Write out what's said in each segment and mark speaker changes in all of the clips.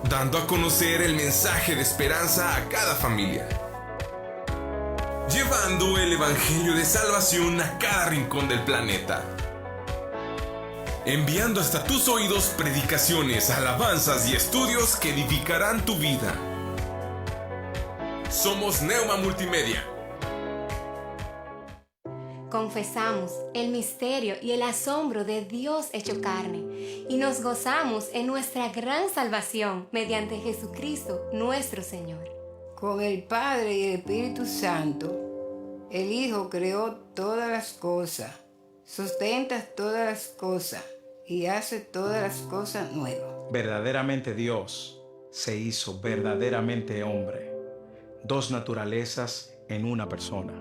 Speaker 1: dando a conocer el mensaje de esperanza a cada familia, llevando el evangelio de salvación a cada rincón del planeta, enviando hasta tus oídos predicaciones, alabanzas y estudios que edificarán tu vida. Somos Neuma Multimedia.
Speaker 2: Confesamos el misterio y el asombro de Dios hecho carne y nos gozamos en nuestra gran salvación mediante Jesucristo nuestro Señor.
Speaker 3: Con el Padre y el Espíritu Santo, el Hijo creó todas las cosas, sustenta todas las cosas y hace todas las cosas nuevas.
Speaker 4: Verdaderamente Dios se hizo verdaderamente hombre, dos naturalezas en una persona.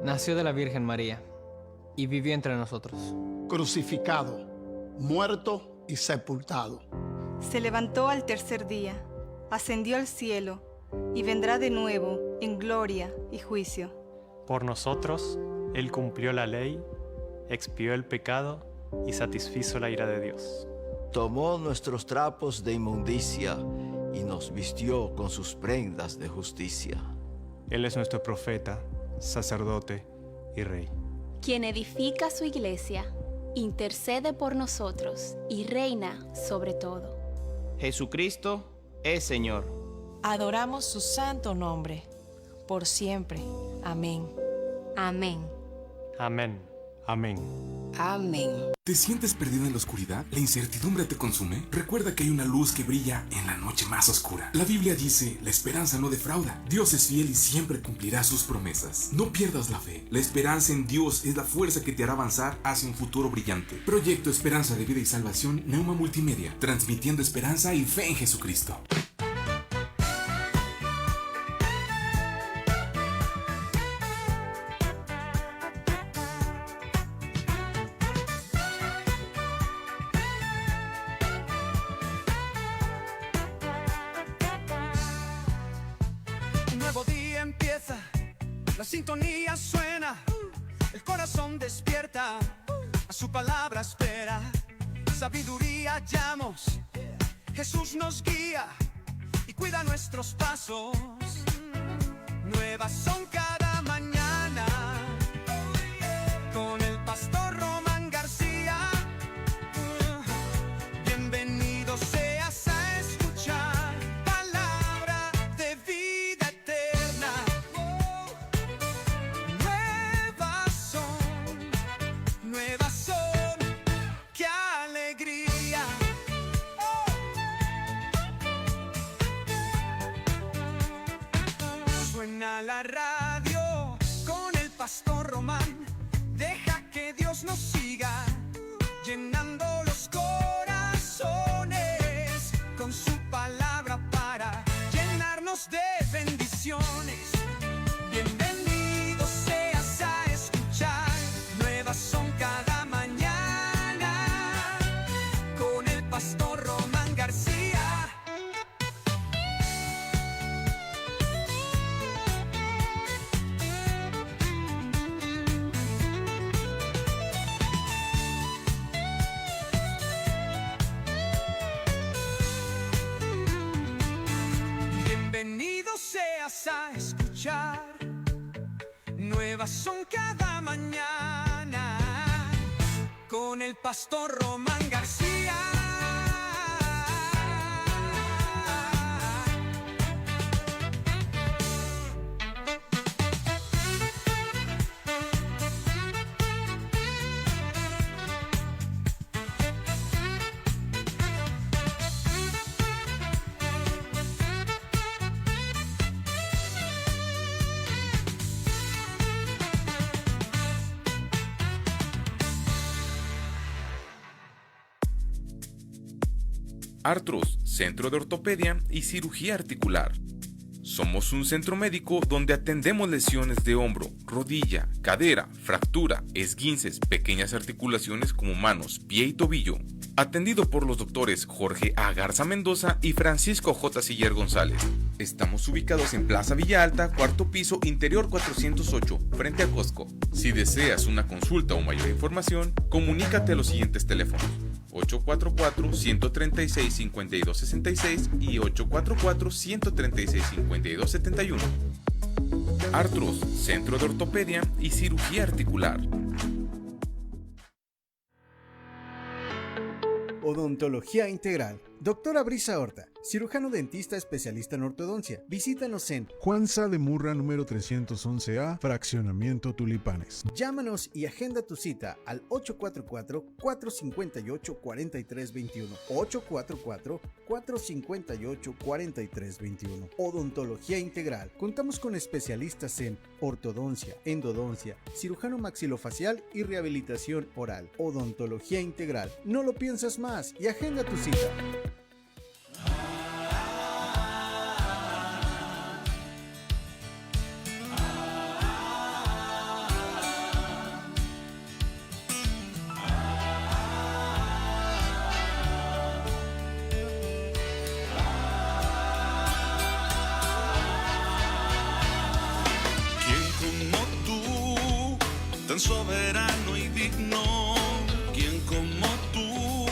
Speaker 5: Nació de la Virgen María y vivió entre nosotros.
Speaker 6: Crucificado, muerto y sepultado.
Speaker 7: Se levantó al tercer día, ascendió al cielo y vendrá de nuevo en gloria y juicio.
Speaker 8: Por nosotros, Él cumplió la ley, expió el pecado y satisfizo la ira de Dios.
Speaker 9: Tomó nuestros trapos de inmundicia y nos vistió con sus prendas de justicia.
Speaker 8: Él es nuestro profeta, sacerdote y rey.
Speaker 10: Quien edifica su iglesia, intercede por nosotros y reina sobre todo.
Speaker 11: Jesucristo es Señor.
Speaker 12: Adoramos su santo nombre, por siempre. Amén.
Speaker 2: Amén.
Speaker 8: Amén. Amén.
Speaker 3: Amén.
Speaker 1: ¿Te sientes perdido en la oscuridad? ¿La incertidumbre te consume? Recuerda que hay una luz que brilla en la noche más oscura. La Biblia dice, la esperanza no defrauda. Dios es fiel y siempre cumplirá sus promesas. No pierdas la fe. La esperanza en Dios es la fuerza que te hará avanzar hacia un futuro brillante. Proyecto Esperanza de Vida y Salvación, Neuma Multimedia, transmitiendo esperanza y fe en Jesucristo.
Speaker 13: La sintonía suena, el corazón despierta, a su palabra espera. Sabiduría hallamos, Jesús nos guía y cuida nuestros pasos. Nuevas son cada mañana, con el pastor Román García. Bienvenido seas a escuchar palabra de vida eterna. Nuevas son, qué alegría. Suena la radio con el pastor Román. Deja que Dios nos siga llenando los corazones con su palabra para llenarnos de bendiciones. Bienvenido seas a escuchar. Nuevas son cada mañana con el pastor Román García. Bienvenido seas a escuchar. Nuevas son cada mañana con el pastor Román García.
Speaker 1: Artros, Centro de Ortopedia y Cirugía Articular. Somos un centro médico donde atendemos lesiones de hombro, rodilla, cadera, fractura, esguinces, pequeñas articulaciones como manos, pie y tobillo. Atendido por los doctores Jorge A. Garza Mendoza y Francisco J. Siller González. Estamos ubicados en Plaza Villa Alta, cuarto piso, interior 408, frente a Costco. Si deseas una consulta o mayor información, comunícate a los siguientes teléfonos: 844-136-5266 y 844-136-5271. Artros, Centro de Ortopedia y Cirugía Articular.
Speaker 14: Odontología Integral. Doctora Brisa Horta, cirujano dentista especialista en ortodoncia. Visítanos en
Speaker 15: Juan Sá de Murra, número 311A, Fraccionamiento Tulipanes.
Speaker 14: Llámanos y agenda tu cita al 844-458-4321. 844-458-4321. Odontología Integral. Contamos con especialistas en ortodoncia, endodoncia, cirujano maxilofacial y rehabilitación oral. Odontología Integral. No lo piensas más y agenda tu cita.
Speaker 16: Soberano y digno, quien como tú,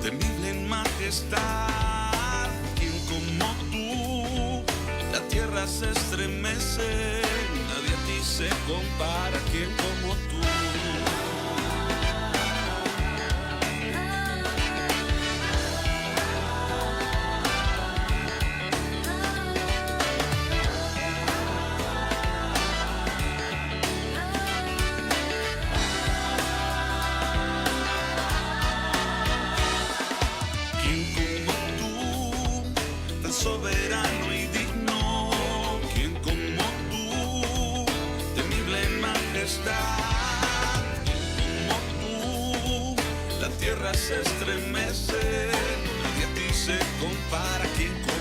Speaker 16: temible en majestad, quien como tú, la tierra se estremece, nadie a ti se compara, quien como tú. Soberano y digno, quien como tú, temible en majestad, quien como tú, la tierra se estremece, nadie a ti se compara, quien como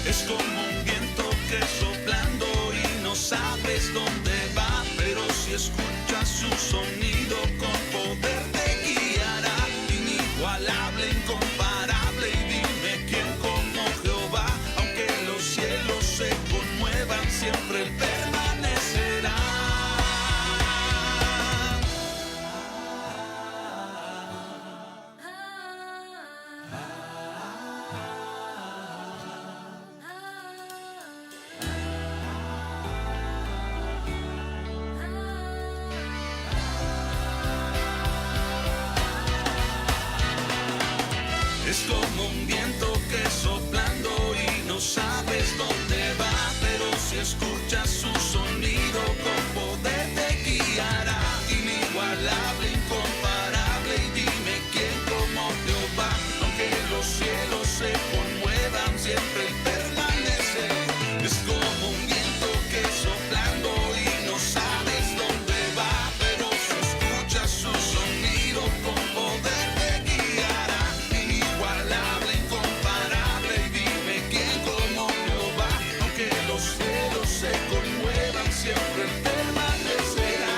Speaker 16: es como un viento que soplando y no sabes dónde va, pero si escuchas su sonido con poder te guiará, inigualable, incomparable, y dime quién como Jehová, aunque los cielos se conmuevan, siempre él permanecerá. Es como un viento que soplando y no sabes dónde va, pero si escuchas su sonido con poder te guiará, inigualable, incomparable, y dime quién como Jehová, aunque los cielos se conmuevan, siempre él permanece. Es como un viento que soplando y no sabes dónde va, pero si escuchas su sonido con poder te guiará, inigualable, incomparable, y dime quién como Jehová, aunque los cielos se conmuevan, siempre él permanecerá.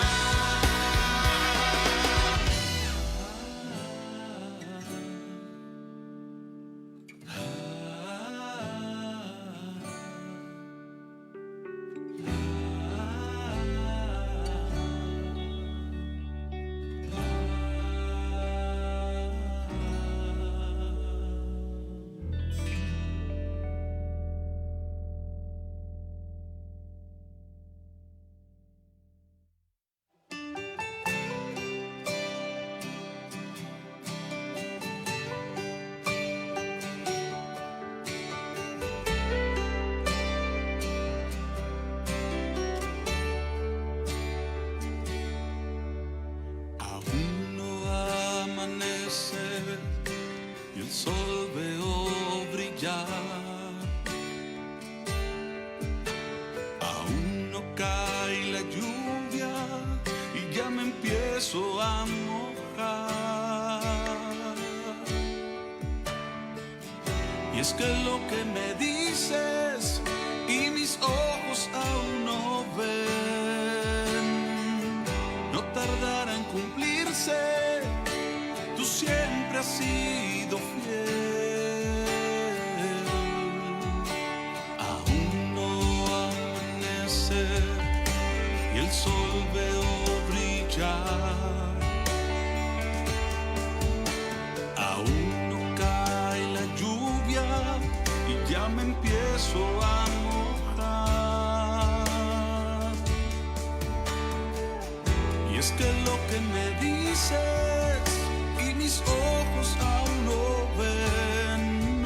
Speaker 16: Aún no amanece y el sol veo brillar. Aún no cae la lluvia y ya me empiezo a mojar. Y es que lo que me dices y mis ojos aún no ven, no tardará en cumplirse. Tú siempre has sido fiel. Aún no amanece y el sol veo brillar. Aún no cae la lluvia y ya me empiezo a mojar. Y es que lo que me dices y mis ojos aún no ven,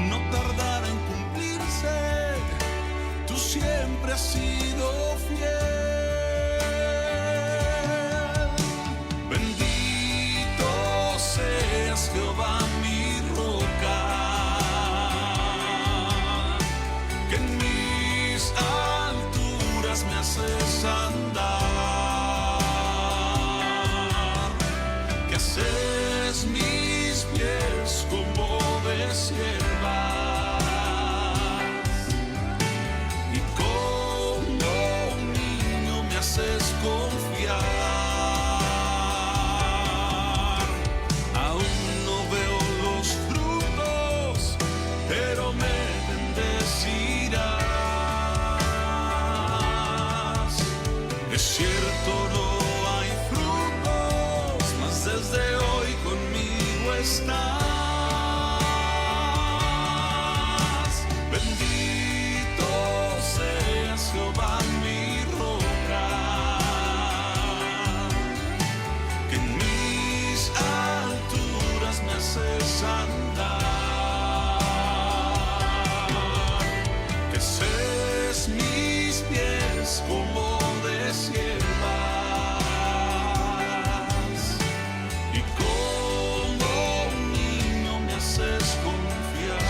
Speaker 16: no tardará en cumplirse. Tú siempre has sido fiel. Bendito seas, Jehová, mi roca, que en mis alturas me haces andar, que haces mis pies como de siervas, y como un niño me haces confiar. Aún no veo los frutos, pero me bendecirás. Es cierto, no hay frutos, mas desde hoy conmigo estás. Bendito seas, Jehová, mi roca, que en mis alturas me haces andar, que haces mis pies como de siervas, y como un niño me haces confiar.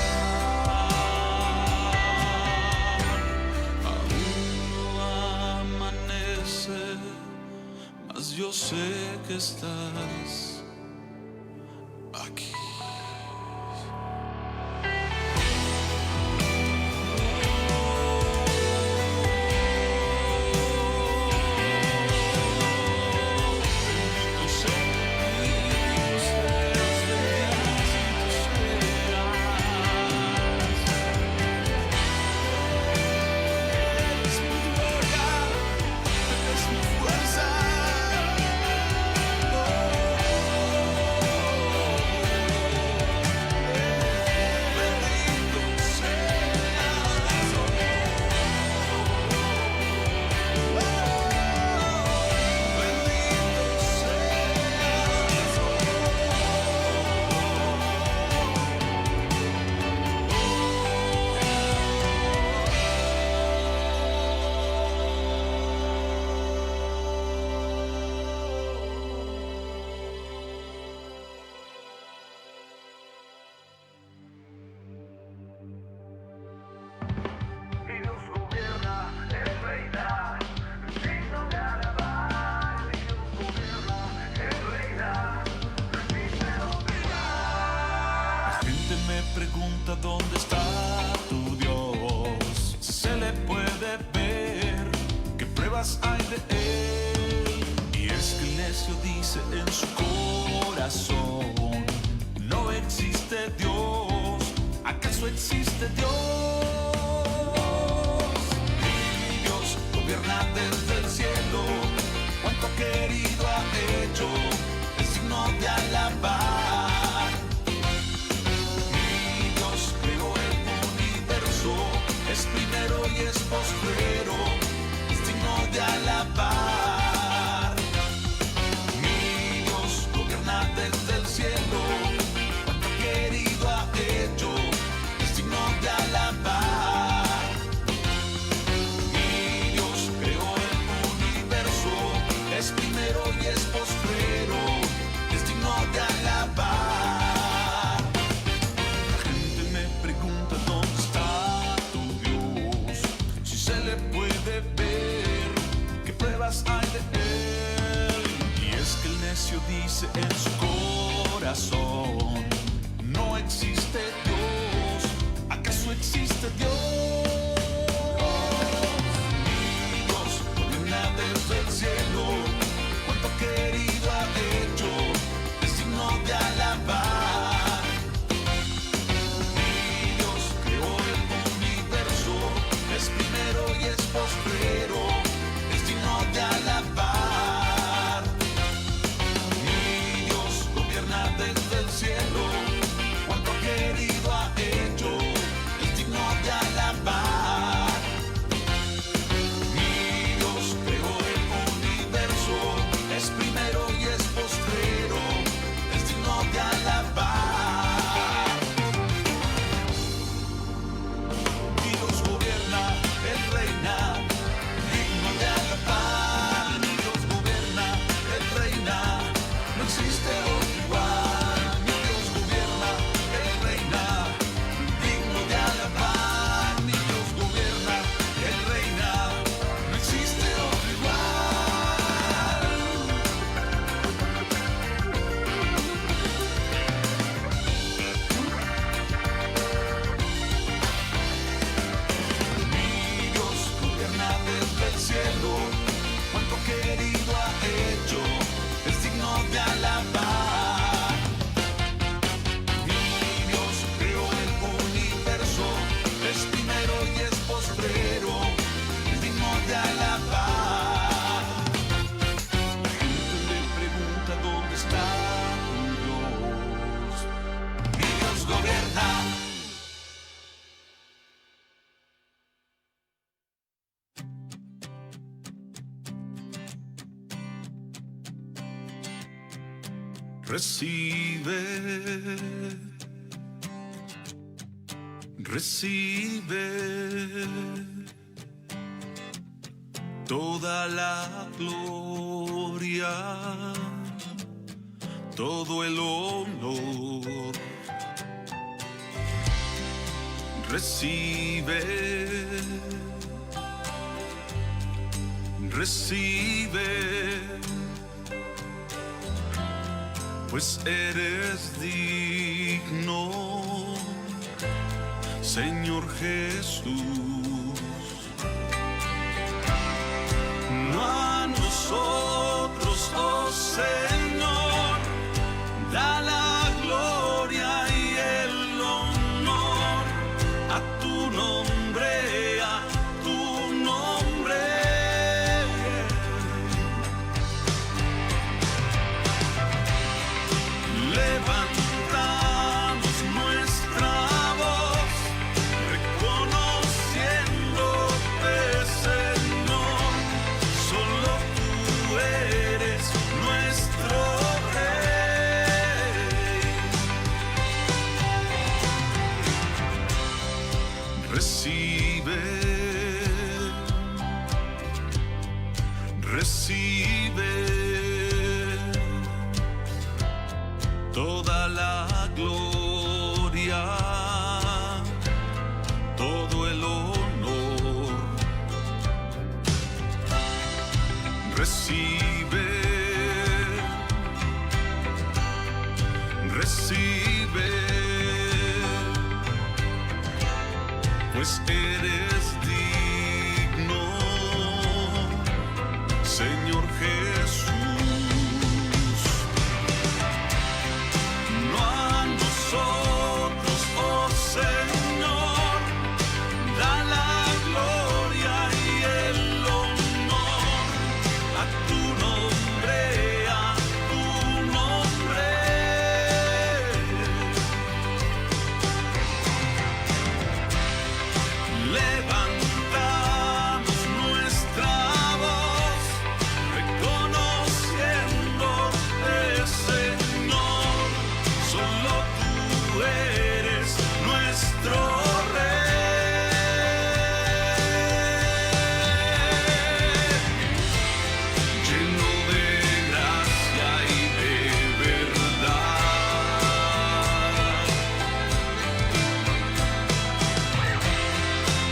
Speaker 16: Aún no amanece, mas yo sé que estás aquí. La gente me pregunta dónde está tu Dios. Se le puede ver qué pruebas hay de él. Y es que el necio dice en su corazón: no existe Dios. ¿Acaso existe Dios? Mi Dios gobierna desde el cielo. Cuánto querido ha hecho, es digno de alabar. Mi Dios creó el universo, es primero y es postrero, es digno de alabar. Mi Dios gobierna desde el cielo. Cuánto querido ha hecho, es digno de alabar. Recibe, recibe toda la gloria, todo el honor. Recibe, recibe, pues eres digno, Señor Jesús. No a nosotros, oh Señor, da la gloria y el honor a tu nombre, a tu nombre. Levantamos nuestra voz, reconociéndote, Señor, solo tú eres nuestro Rey. Recibe, recibe toda la gloria, todo el honor. Recibe, recibe, pues eres digno, Señor Jesús. No a nosotros, oh Señor, da la gloria y el honor a tu nombre, a tu nombre. Levantamos nuestra voz, reconociéndote, Señor, solo tú eres nuestro Rey, lleno de gracia y de verdad,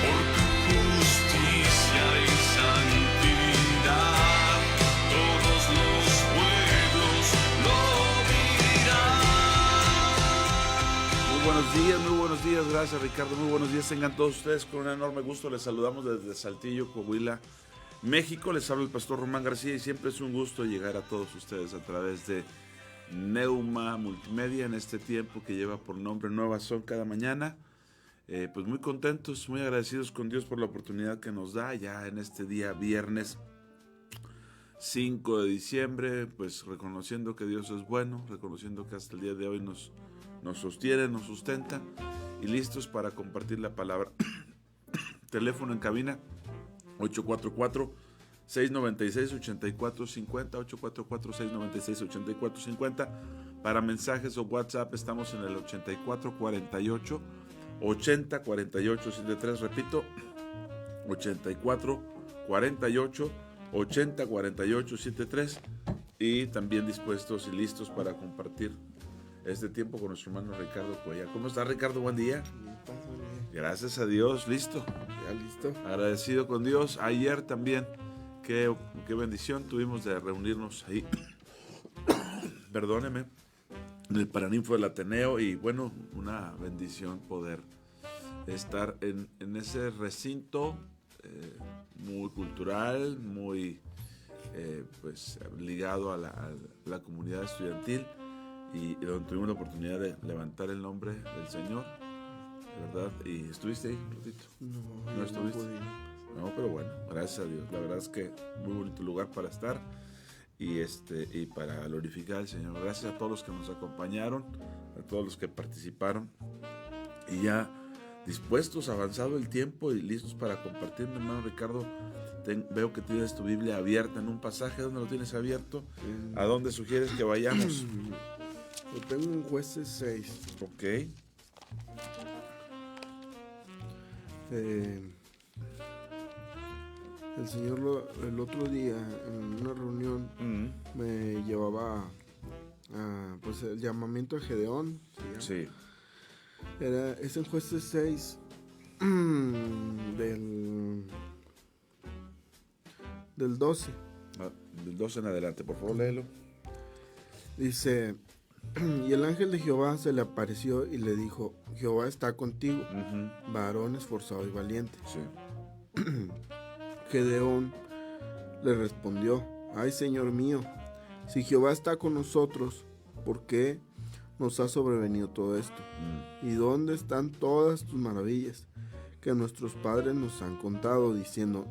Speaker 16: por tu justicia y santidad, todos los pueblos lo dirán.
Speaker 17: Muy buenos días, gracias Ricardo, muy buenos días, tengan todos ustedes con un enorme gusto, les saludamos desde Saltillo, Coahuila, México, les habla el pastor Román García y siempre es un gusto llegar a todos ustedes a través de Neuma Multimedia en este tiempo que lleva por nombre Nuevas Son cada mañana. Pues muy contentos, muy agradecidos con Dios por la oportunidad que nos da ya en este día viernes 5 de diciembre, pues reconociendo que Dios es bueno, reconociendo que hasta el día de hoy nos sostiene, nos sustenta y listos para compartir la palabra. Teléfono en cabina 844-696-8450, 844-696-8450. Para mensajes o WhatsApp estamos en el 8448-804873, repito, 8448-804873, y también dispuestos y listos para compartir este tiempo con nuestro hermano Ricardo Cuellar. ¿Cómo está, Ricardo? Buen día. Gracias a Dios, listo. Ya listo. Agradecido con Dios. Ayer también, qué bendición tuvimos de reunirnos ahí, perdóneme, en el Paraninfo del Ateneo, y bueno, una bendición poder estar en ese recinto muy cultural, muy pues ligado a la comunidad estudiantil, y donde tuvimos la oportunidad de levantar el nombre del Señor, ¿verdad? ¿Y estuviste ahí un ratito? No estuviste. No, pero bueno, gracias a Dios. La verdad es que muy bonito lugar para estar y para glorificar al Señor. Gracias a todos los que nos acompañaron, a todos los que participaron, y ya dispuestos, avanzado el tiempo y listos para compartir. Mi hermano Ricardo, veo que tienes tu Biblia abierta en un pasaje. ¿Dónde lo tienes abierto? ¿A dónde sugieres que vayamos?
Speaker 18: Yo tengo un Jueces 6.
Speaker 17: Ok.
Speaker 18: El Señor el otro día en una reunión me llevaba a, pues, el llamamiento de Gedeón.
Speaker 17: Sí.
Speaker 18: Es en Jueces 6 del 12.
Speaker 17: Del 12 en adelante, por favor, léelo.
Speaker 18: Dice, y el ángel de Jehová se le apareció y le dijo, Jehová está contigo, varón esforzado y valiente.
Speaker 17: Sí.
Speaker 18: Gedeón le respondió, ay Señor mío, si Jehová está con nosotros, ¿por qué nos ha sobrevenido todo esto? ¿Y dónde están todas tus maravillas que nuestros padres nos han contado, diciendo,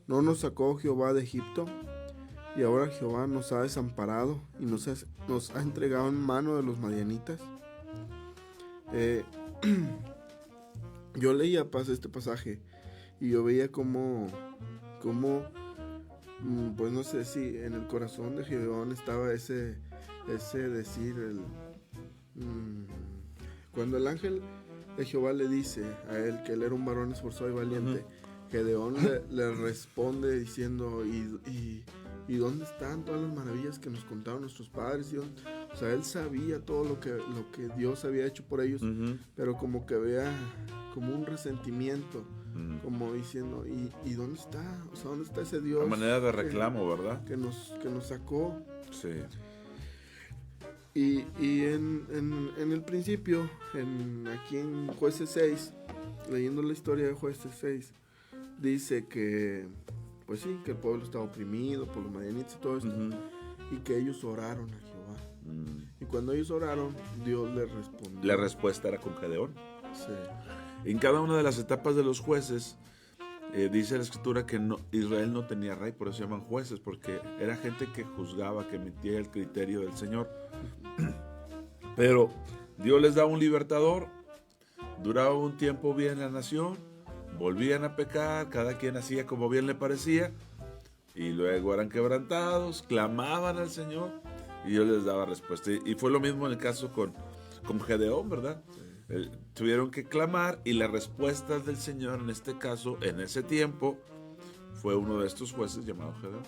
Speaker 18: ¿no nos sacó Jehová de Egipto? Y ahora Jehová nos ha desamparado y nos ha entregado en mano de los madianitas. Yo leía este pasaje y yo veía como pues no sé si en el corazón de Gedeón estaba ese decir, cuando el ángel de Jehová le dice a él que él era un varón esforzado y valiente, Gedeón le responde diciendo, ¿y dónde están todas las maravillas que nos contaron nuestros padres? O sea, él sabía todo lo que Dios había hecho por ellos, pero como que vea como un resentimiento, como diciendo, ¿y dónde está? O sea, ¿dónde está ese Dios?
Speaker 17: La manera de reclamo, ¿verdad?
Speaker 18: Que nos sacó.
Speaker 17: Sí.
Speaker 18: Y en el principio, aquí en Jueces 6, leyendo la historia de Jueces 6, dice que, pues sí, que el pueblo estaba oprimido por los madianitas y todo esto, y que ellos oraron a Jehová. Y cuando ellos oraron, Dios les respondió.
Speaker 17: La respuesta era con Gedeón.
Speaker 18: Sí.
Speaker 17: En cada una de las etapas de los jueces, dice la escritura que Israel no tenía rey, por eso se llaman jueces, porque era gente que juzgaba, que emitía el criterio del Señor. Pero Dios les daba un libertador, duraba un tiempo bien la nación, volvían a pecar, cada quien hacía como bien le parecía, y luego eran quebrantados, clamaban al Señor, y Dios les daba respuesta. Y fue lo mismo en el caso con Gedeón, ¿verdad? Tuvieron que clamar, y la respuesta del Señor en este caso, en ese tiempo, fue uno de estos jueces llamado Gedeón.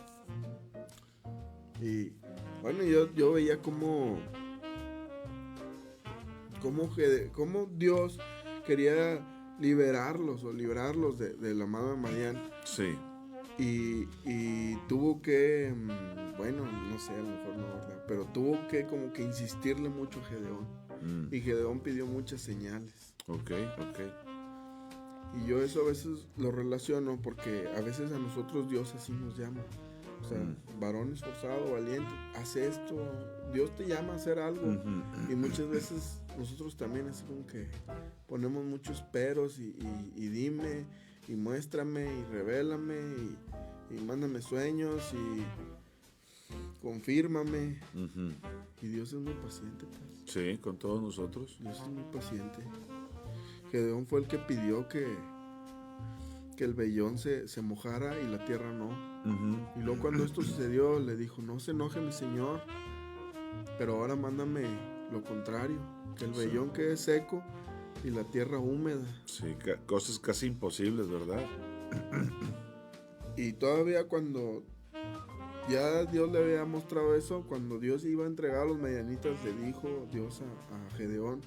Speaker 18: Y bueno, yo veía cómo Dios quería librarlos de la mano de Madián.
Speaker 17: Sí.
Speaker 18: Y tuvo que, bueno, no sé, a lo mejor no, ¿verdad? Pero tuvo que como que insistirle mucho a Gedeón. Y Gedeón pidió muchas señales.
Speaker 17: Ok.
Speaker 18: Y yo eso a veces lo relaciono porque a veces a nosotros Dios así nos llama. O sea, varón esforzado, valiente, hace esto, Dios te llama a hacer algo. Y muchas veces nosotros también así como que ponemos muchos peros y dime, y muéstrame, y revélame, y mándame sueños, y confírmame. Y Dios es muy paciente, pues.
Speaker 17: Sí, con todos nosotros.
Speaker 18: Dios es muy paciente. Gedeón fue el que pidió que el vellón se mojara y la tierra no. Y luego cuando esto sucedió le dijo, no se enoje mi señor, pero ahora mándame lo contrario, que el vellón quede seco y la tierra húmeda.
Speaker 17: Sí, cosas casi imposibles, ¿verdad?
Speaker 18: Y todavía cuando ya Dios le había mostrado eso, cuando Dios iba a entregar a los madianitas, le dijo Dios a Gedeón,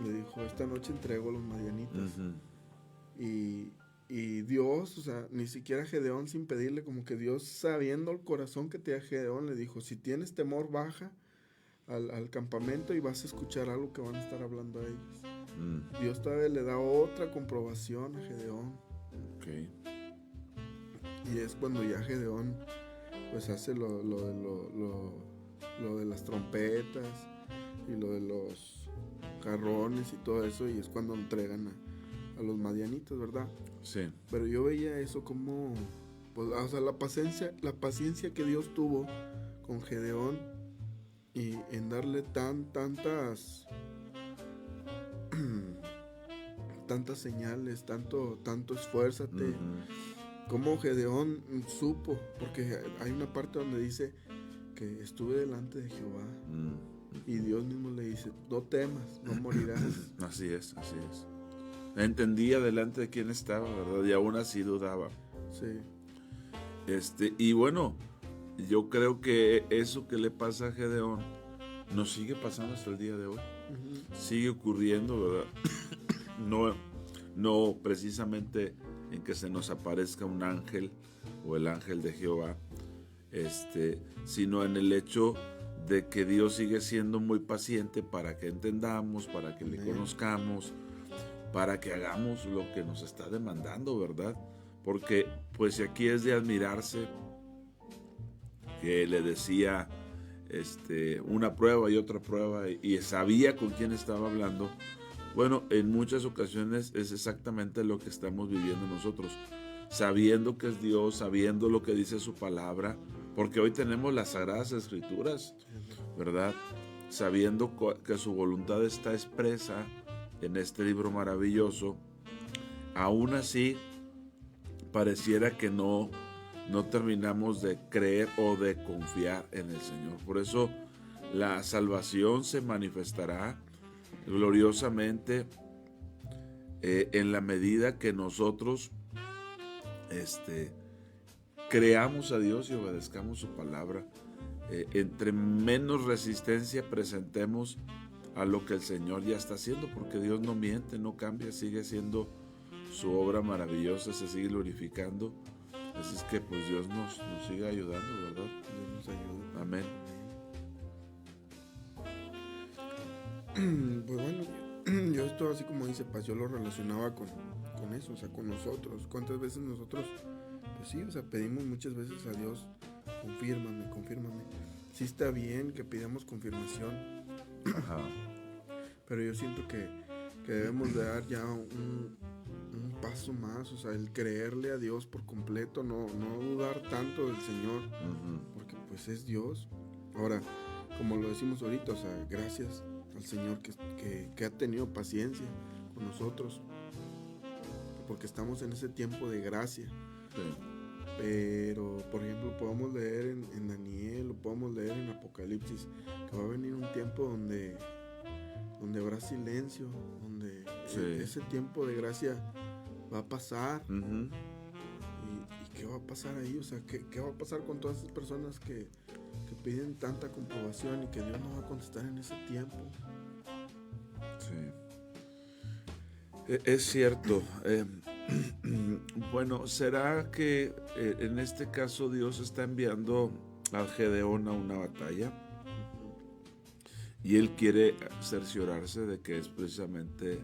Speaker 18: le dijo, esta noche entrego a los madianitas. Y Dios, o sea, ni siquiera Gedeón sin pedirle, como que Dios, sabiendo el corazón que tenía Gedeón, le dijo, si tienes temor, baja al campamento y vas a escuchar algo que van a estar hablando a ellos. Dios todavía le da otra comprobación a Gedeón. Y es cuando ya Gedeón pues hace lo de las trompetas y lo de los jarrones y todo eso, y es cuando entregan a los madianitas, ¿verdad?
Speaker 17: Sí. Pero
Speaker 18: yo veía eso como, pues, o sea, la paciencia que Dios tuvo con Gedeón y en darle tantas señales, tanto esfuérzate. Como Gedeón supo, porque hay una parte donde dice que estuve delante de Jehová. Y Dios mismo le dice, no temas, no morirás.
Speaker 17: Así es. Entendía delante de quién estaba, ¿verdad? Y aún así dudaba.
Speaker 18: Sí.
Speaker 17: Y bueno, yo creo que eso que le pasa a Gedeón nos sigue pasando hasta el día de hoy. Sigue ocurriendo, ¿verdad? No precisamente en que se nos aparezca un ángel o el ángel de Jehová, sino en el hecho de que Dios sigue siendo muy paciente para que entendamos, para que le conozcamos, para que hagamos lo que nos está demandando, ¿verdad? Porque pues aquí es de admirarse que le decía una prueba y otra prueba y sabía con quién estaba hablando. Bueno, en muchas ocasiones es exactamente lo que estamos viviendo nosotros, sabiendo que es Dios, sabiendo lo que dice su palabra, porque hoy tenemos las Sagradas Escrituras, ¿verdad? Sabiendo que su voluntad está expresa en este libro maravilloso, aún así pareciera que no terminamos de creer o de confiar en el Señor. Por eso la salvación se manifestará gloriosamente en la medida que nosotros creamos a Dios y obedezcamos su palabra. Entre menos resistencia presentemos a lo que el Señor ya está haciendo, porque Dios no miente, no cambia, sigue siendo su obra maravillosa, se sigue glorificando. Así es que pues Dios nos sigue ayudando, ¿verdad? Dios nos ayuda. Amén.
Speaker 18: Pues bueno, yo esto así como dice Paz, yo lo relacionaba con eso, o sea, con nosotros. ¿Cuántas veces nosotros, pues sí, o sea, pedimos muchas veces a Dios, confírmame? Sí está bien que pidamos confirmación, pero yo siento que debemos de dar ya un paso más, o sea, el creerle a Dios por completo, no dudar tanto del Señor, porque pues es Dios. Ahora, como lo decimos ahorita, o sea, gracias al Señor que ha tenido paciencia con nosotros, porque estamos en ese tiempo de gracia. Pero, por ejemplo, podemos leer en Daniel, o podemos leer en Apocalipsis, que va a venir un tiempo donde habrá silencio, donde ese tiempo de gracia va a pasar. ¿Y qué va a pasar ahí? O sea, ¿qué va a pasar con todas esas personas que piden tanta comprobación y que Dios no va a contestar en ese tiempo?
Speaker 17: Sí. Es cierto. Bueno, ¿será que en este caso Dios está enviando a Gedeón a una batalla? Y él quiere cerciorarse de que es precisamente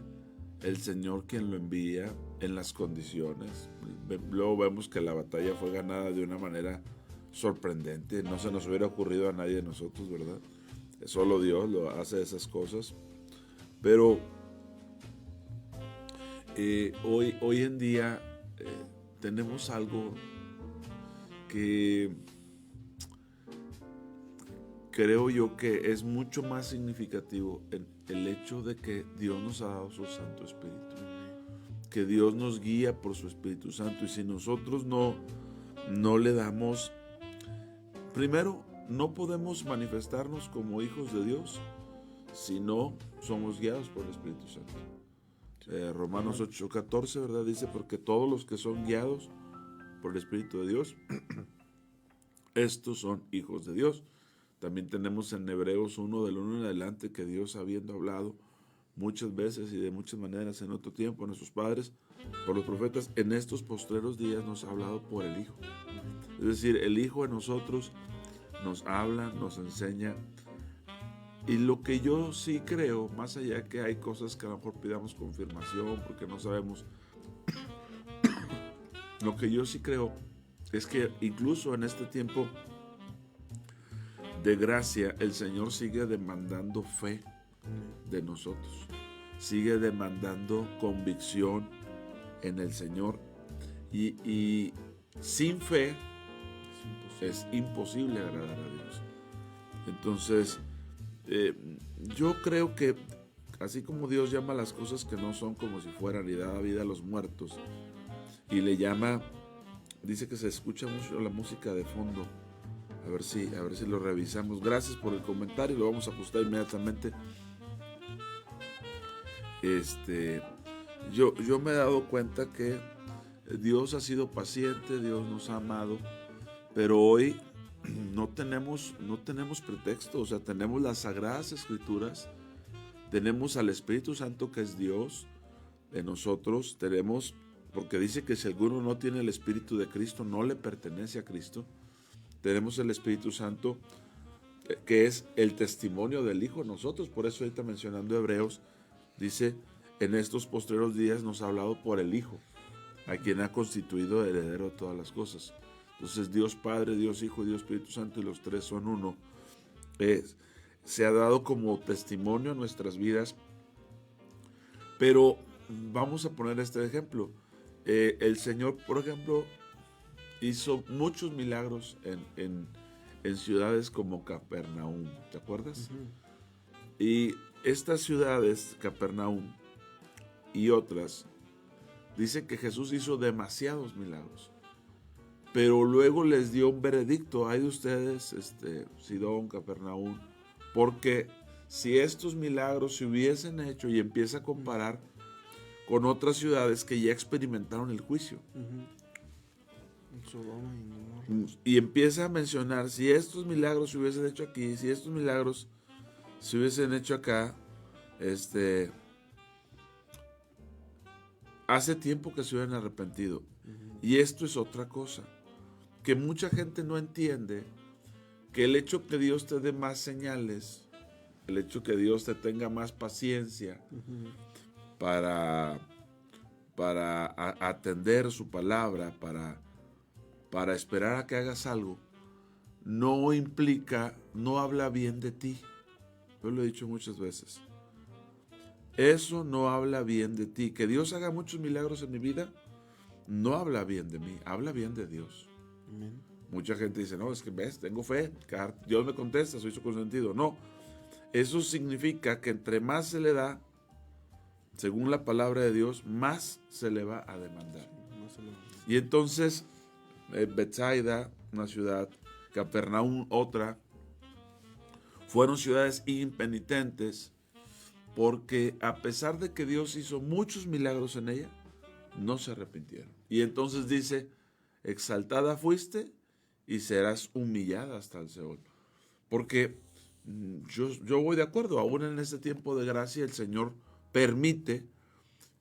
Speaker 17: el Señor quien lo envía en las condiciones. Luego vemos que la batalla fue ganada de una manera sorprendente. No se nos hubiera ocurrido a nadie de nosotros, ¿verdad? Solo Dios lo hace esas cosas. Pero hoy en día tenemos algo que creo yo que es mucho más significativo, en el hecho de que Dios nos ha dado su Santo Espíritu, que Dios nos guía por su Espíritu Santo, y si nosotros no le damos, primero, no podemos manifestarnos como hijos de Dios si no somos guiados por el Espíritu Santo. Romanos 8:14, ¿verdad? Dice, porque todos los que son guiados por el Espíritu de Dios, estos son hijos de Dios. También tenemos en Hebreos 1, del 1 en adelante, que Dios, habiendo hablado muchas veces y de muchas maneras en otro tiempo a nuestros padres, por los profetas, en estos postreros días nos ha hablado por el Hijo. Es decir, el Hijo en nosotros nos habla, nos enseña. Y lo que yo sí creo, más allá que hay cosas que a lo mejor pidamos confirmación porque no sabemos, lo que yo sí creo es que incluso en este tiempo de gracia, el Señor sigue demandando fe de nosotros, sigue demandando convicción en el Señor, y sin fe es imposible agradar a Dios. Entonces, yo creo que así como Dios llama las cosas que no son como si fueran y da vida a los muertos, y le llama, dice que se escucha mucho la música de fondo, A ver si lo revisamos. Gracias por el comentario, lo vamos a ajustar inmediatamente. Yo me he dado cuenta que Dios ha sido paciente, Dios nos ha amado, pero hoy no tenemos pretexto. O sea, tenemos las Sagradas Escrituras, tenemos al Espíritu Santo que es Dios de nosotros, tenemos, porque dice que si alguno no tiene el Espíritu de Cristo, no le pertenece a Cristo. Tenemos el Espíritu Santo, que es el testimonio del Hijo en nosotros. Por eso ahorita mencionando Hebreos, dice, en estos postreros días nos ha hablado por el Hijo, a quien ha constituido heredero de todas las cosas. Entonces Dios Padre, Dios Hijo y Dios Espíritu Santo, y los tres son uno. Se ha dado como testimonio en nuestras vidas. Pero vamos a poner este ejemplo. El Señor, por ejemplo, hizo muchos milagros en ciudades como Capernaum, ¿te acuerdas? Uh-huh. Y estas ciudades, Capernaum y otras, dice que Jesús hizo demasiados milagros, pero luego les dio un veredicto: hay de ustedes, Sidón, Capernaum, porque si estos milagros se hubiesen hecho, y empieza a comparar con otras ciudades que ya experimentaron el juicio. Uh-huh. Y empieza a mencionar, si estos milagros se hubiesen hecho aquí, si estos milagros se hubiesen hecho acá, hace tiempo que se hubieran arrepentido. Uh-huh. Y esto es otra cosa, que mucha gente no entiende, que el hecho que Dios te dé más señales, el hecho que Dios te tenga más paciencia, uh-huh, para atender su palabra, para esperar a que hagas algo, no implica, no habla bien de ti. Yo lo he dicho muchas veces. Eso no habla bien de ti. Que Dios haga muchos milagros en mi vida, no habla bien de mí, habla bien de Dios. Amén. Mucha gente dice, no, es que ves, tengo fe, Dios me contesta, soy su consentido. No, eso significa que entre más se le da, según la palabra de Dios, más se le va a demandar. Y entonces, Betsaida, una ciudad, Capernaum, otra, fueron ciudades impenitentes, porque a pesar de que Dios hizo muchos milagros en ella, no se arrepintieron. Y entonces dice, exaltada fuiste y serás humillada hasta el Seol. Porque yo voy de acuerdo, aún en este tiempo de gracia el Señor permite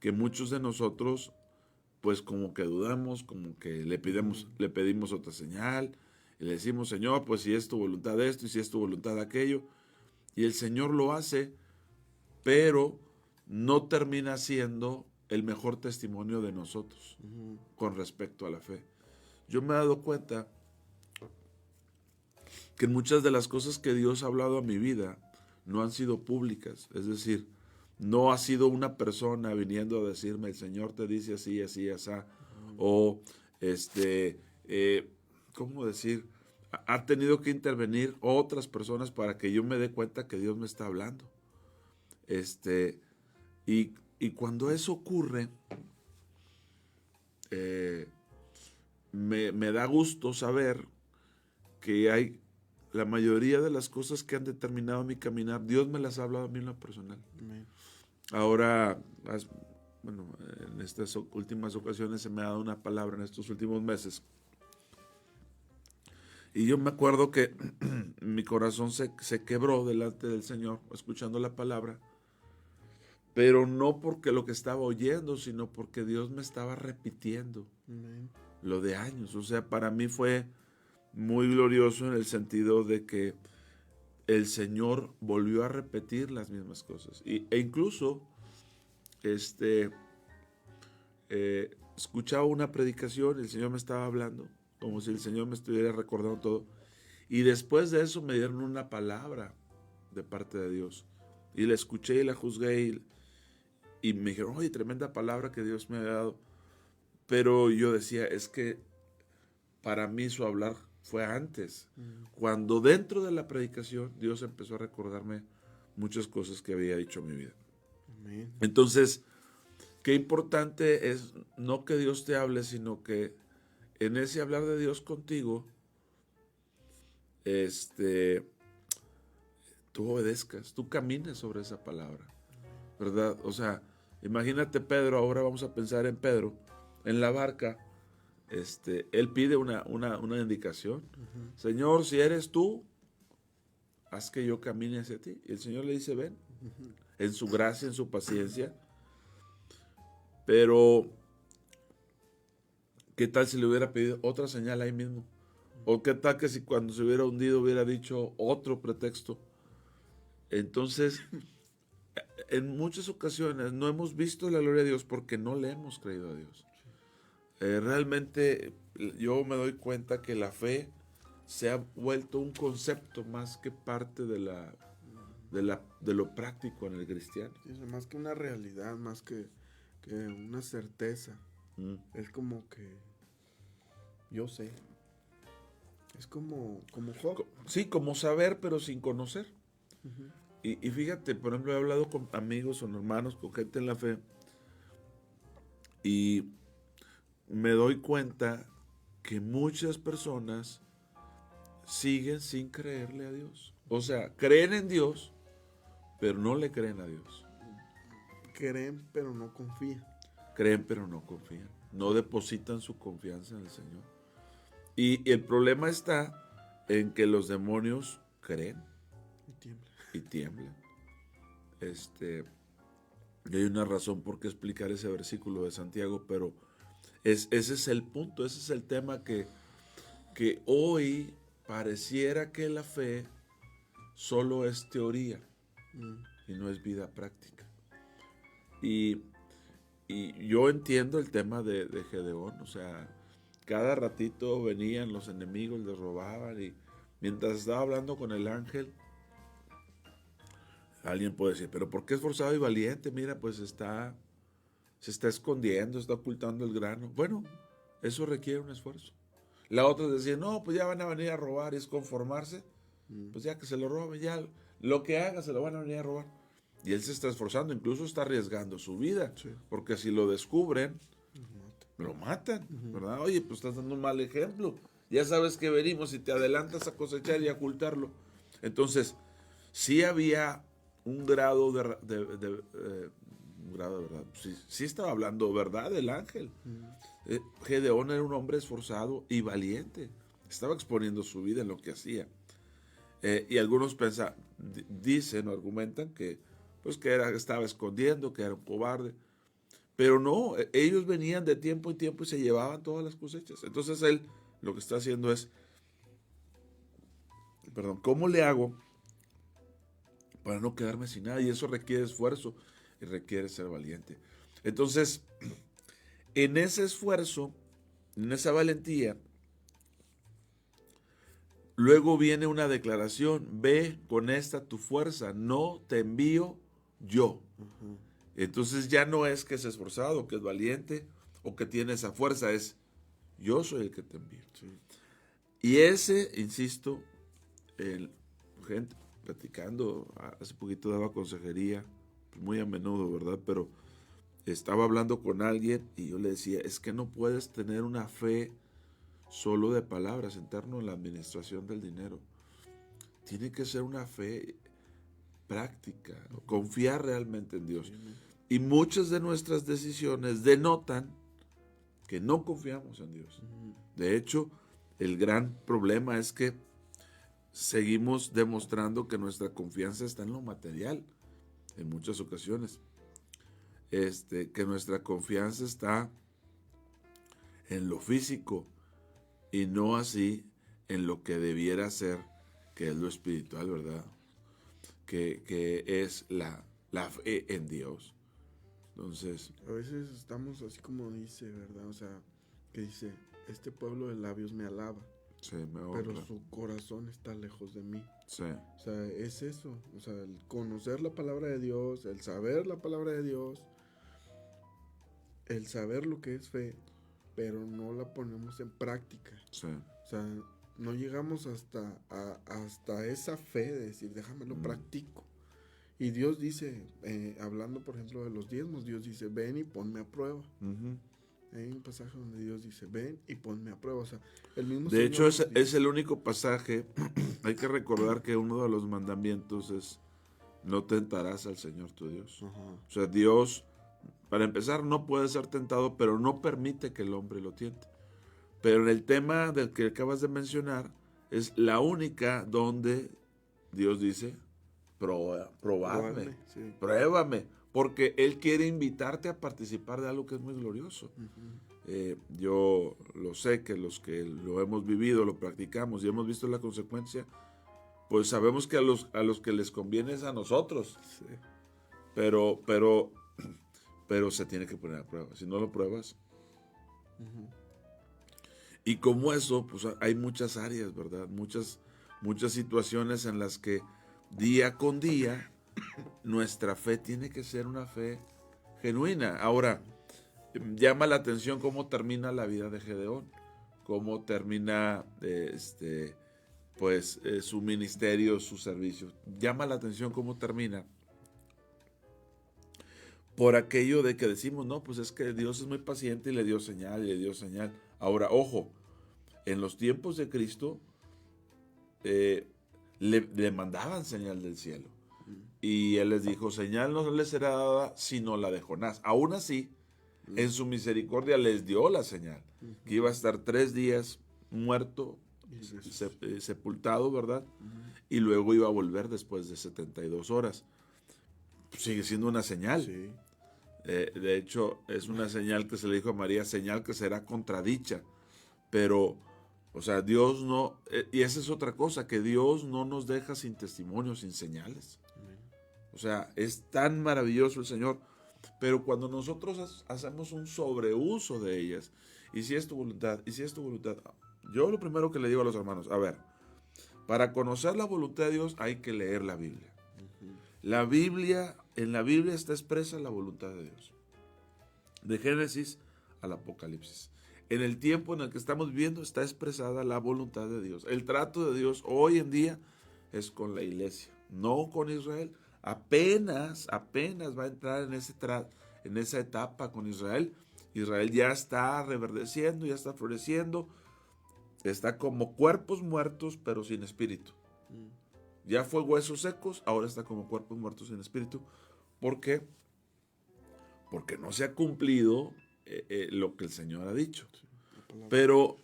Speaker 17: que muchos de nosotros, pues como que dudamos, como que le pedimos otra señal, y le decimos, Señor, pues si es tu voluntad esto y si es tu voluntad aquello, y el Señor lo hace, pero no termina siendo el mejor testimonio de nosotros con respecto a la fe. Yo me he dado cuenta que muchas de las cosas que Dios ha hablado a mi vida no han sido públicas, es decir, no ha sido una persona viniendo a decirme, el Señor te dice así, así, así, o ¿cómo decir? Ha tenido que intervenir otras personas para que yo me dé cuenta que Dios me está hablando. Y cuando eso ocurre, me da gusto saber que hay la mayoría de las cosas que han determinado mi caminar, Dios me las ha hablado a mí en lo personal. Amén. Ahora, en estas últimas ocasiones se me ha dado una palabra en estos últimos meses. Y yo me acuerdo que mi corazón se quebró delante del Señor, escuchando la palabra, pero no porque lo que estaba oyendo, sino porque Dios me estaba repitiendo lo de años. O sea, para mí fue muy glorioso en el sentido de que el Señor volvió a repetir las mismas cosas. E incluso escuchaba una predicación, el Señor me estaba hablando, como si el Señor me estuviera recordando todo. Y después de eso me dieron una palabra de parte de Dios. Y la escuché y la juzgué y me dijeron, oye, tremenda palabra que Dios me ha dado. Pero yo decía, es que para mí su hablar fue antes. Cuando dentro de la predicación Dios empezó a recordarme muchas cosas que había dicho en mi vida. Amén. Entonces, qué importante es no que Dios te hable, sino que en ese hablar de Dios contigo, tú obedezcas, tú camines sobre esa palabra, ¿verdad? O sea, imagínate Pedro, ahora vamos a pensar en Pedro, en la barca, él pide una indicación. Señor, si eres tú, haz que yo camine hacia ti. Y el Señor le dice, ven, en su gracia, en su paciencia. Pero, ¿qué tal si le hubiera pedido otra señal ahí mismo? ¿O qué tal que si cuando se hubiera hundido hubiera dicho otro pretexto? Entonces, en muchas ocasiones no hemos visto la gloria de Dios porque no le hemos creído a Dios. Realmente yo me doy cuenta que la fe se ha vuelto un concepto más que parte de lo práctico en el cristiano.
Speaker 18: Sí, más que una realidad, más que una certeza. Es como que yo sé. Es como Job.
Speaker 17: Sí, como saber, pero sin conocer. Y fíjate, por ejemplo, he hablado con amigos o hermanos, con gente en la fe, y me doy cuenta que muchas personas siguen sin creerle a Dios. O sea, creen en Dios, pero no le creen a Dios.
Speaker 18: Creen, pero no confían.
Speaker 17: Creen, pero no confían. No depositan su confianza en el Señor. Y el problema está en que los demonios creen y tiemblan. Y hay una razón por qué explicar ese versículo de Santiago, pero ese es el punto, ese es el tema que hoy pareciera que la fe solo es teoría y no es vida práctica. Y yo entiendo el tema de Gedeón, o sea, cada ratito venían los enemigos, les robaban, y mientras estaba hablando con el ángel, alguien puede decir, pero ¿por qué esforzado y valiente? Mira, pues se está escondiendo, está ocultando el grano. Bueno, eso requiere un esfuerzo. La otra decía, no, pues ya van a venir a robar, y es conformarse, pues ya que se lo roben, ya lo que haga se lo van a venir a robar. Y él se está esforzando, incluso está arriesgando su vida, porque si lo descubren, lo matan, ¿verdad? Oye, pues estás dando un mal ejemplo. Ya sabes que venimos y te adelantas a cosechar y a ocultarlo. Entonces, sí había un grado de verdad. Sí estaba hablando verdad el ángel. Gedeón era un hombre esforzado y valiente. Estaba exponiendo su vida en lo que hacía. Y algunos dicen o argumentan que estaba escondiendo, que era un cobarde. Pero no, ellos venían de tiempo en tiempo y se llevaban todas las cosechas. Entonces él lo que está haciendo es, ¿cómo le hago para no quedarme sin nada? Y eso requiere esfuerzo y requiere ser valiente. Entonces, en ese esfuerzo, en esa valentía, luego viene una declaración: ve con esta tu fuerza, no te envío yo. Entonces ya no es que es esforzado, que es valiente o que tiene esa fuerza, es yo soy el que te envío. Y ese, insisto, gente platicando, hace poquito daba consejería, muy a menudo, ¿verdad? Pero estaba hablando con alguien y yo le decía, es que no puedes tener una fe solo de palabras, sentarnos en la administración del dinero. Tiene que ser una fe práctica, confiar realmente en Dios. Y muchas de nuestras decisiones denotan que no confiamos en Dios. De hecho, el gran problema es que seguimos demostrando que nuestra confianza está en lo material, en muchas ocasiones. Que nuestra confianza está en lo físico y no así en lo que debiera ser, que es lo espiritual, ¿verdad? Que es la fe en Dios. Entonces,
Speaker 18: a veces estamos así como dice, ¿verdad? O sea, que dice, este pueblo de labios me alaba, pero su corazón está lejos de mí.
Speaker 17: Sí.
Speaker 18: O sea, es eso. O sea, el conocer la palabra de Dios, el saber la palabra de Dios, el saber lo que es fe, pero no la ponemos en práctica.
Speaker 17: Sí.
Speaker 18: O sea, no llegamos hasta esa fe de decir, déjame lo practico. Y Dios dice, hablando por ejemplo de los diezmos, Dios dice, ven y ponme a prueba. Hay un pasaje donde Dios dice, ven y ponme a prueba. O sea, el mismo
Speaker 17: De hecho,
Speaker 18: Señor
Speaker 17: es el único pasaje. Hay que recordar que uno de los mandamientos es no tentarás al Señor tu Dios. O sea, Dios, para empezar, no puede ser tentado, pero no permite que el hombre lo tiente. Pero en el tema del que acabas de mencionar, es la única donde Dios dice, probadme,
Speaker 18: sí.
Speaker 17: pruébame, porque Él quiere invitarte a participar de algo que es muy glorioso. Yo lo sé, que los que lo hemos vivido, lo practicamos y hemos visto la consecuencia, pues sabemos que a los que les conviene es a nosotros.
Speaker 18: Sí.
Speaker 17: Pero se tiene que poner a prueba. Si no lo pruebas. Y como eso, pues hay muchas áreas, ¿verdad? Muchas situaciones en las que día con día nuestra fe tiene que ser una fe genuina. Ahora, llama la atención cómo termina la vida de Gedeón, cómo termina su ministerio, su servicio. Llama la atención cómo termina. Por aquello de que decimos, no, pues es que Dios es muy paciente y le dio señal, y le dio señal. Ahora, ojo, en los tiempos de Cristo le mandaban señal del cielo. Y Él les dijo, señal no les será dada sino la de Jonás. Aún así, en su misericordia les dio la señal, que iba a estar 3 días muerto, sepultado, ¿verdad? Y luego iba a volver después de 72 horas. Sigue siendo una señal.
Speaker 18: Sí.
Speaker 17: De hecho, es una señal que se le dijo a María, señal que será contradicha. Pero, o sea, Dios no... y esa es otra cosa, que Dios no nos deja sin testimonio, sin señales. O sea, es tan maravilloso el Señor. Pero cuando nosotros hacemos un sobreuso de ellas, y si es tu voluntad, yo lo primero que le digo a los hermanos, a ver, para conocer la voluntad de Dios hay que leer la Biblia. En la Biblia está expresa la voluntad de Dios. De Génesis al Apocalipsis. En el tiempo en el que estamos viviendo está expresada la voluntad de Dios. El trato de Dios hoy en día es con la iglesia, no con Israel. Apenas va a entrar en esa etapa con Israel. Israel ya está reverdeciendo, ya está floreciendo. Está como cuerpos muertos, pero sin espíritu. Ya fue huesos secos, ahora está como cuerpos muertos sin espíritu. ¿Por qué? Porque no se ha cumplido lo que el Señor ha dicho. Pero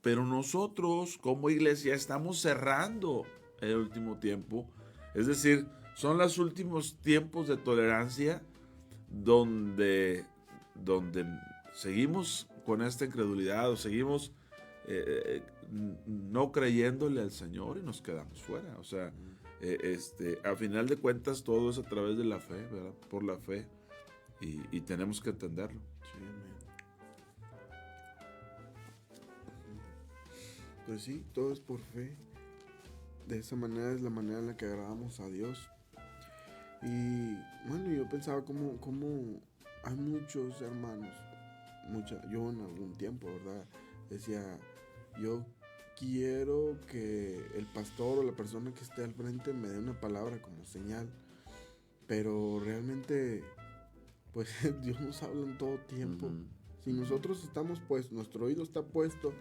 Speaker 17: nosotros como iglesia estamos cerrando el último tiempo. Es decir, son los últimos tiempos de tolerancia donde seguimos con esta incredulidad o seguimos no creyéndole al Señor y nos quedamos fuera. O sea, a final de cuentas todo es a través de la fe, ¿verdad? Por la fe, y tenemos que entenderlo.
Speaker 18: Sí, pues sí, todo es por fe. De esa manera es la manera en la que agradamos a Dios. Y bueno, yo pensaba como hay muchos hermanos, yo en algún tiempo, ¿verdad? Decía, yo quiero que el pastor o la persona que esté al frente me dé una palabra como señal, pero realmente pues Dios nos habla en todo tiempo. Si nosotros estamos puestos, nuestro oído está puesto,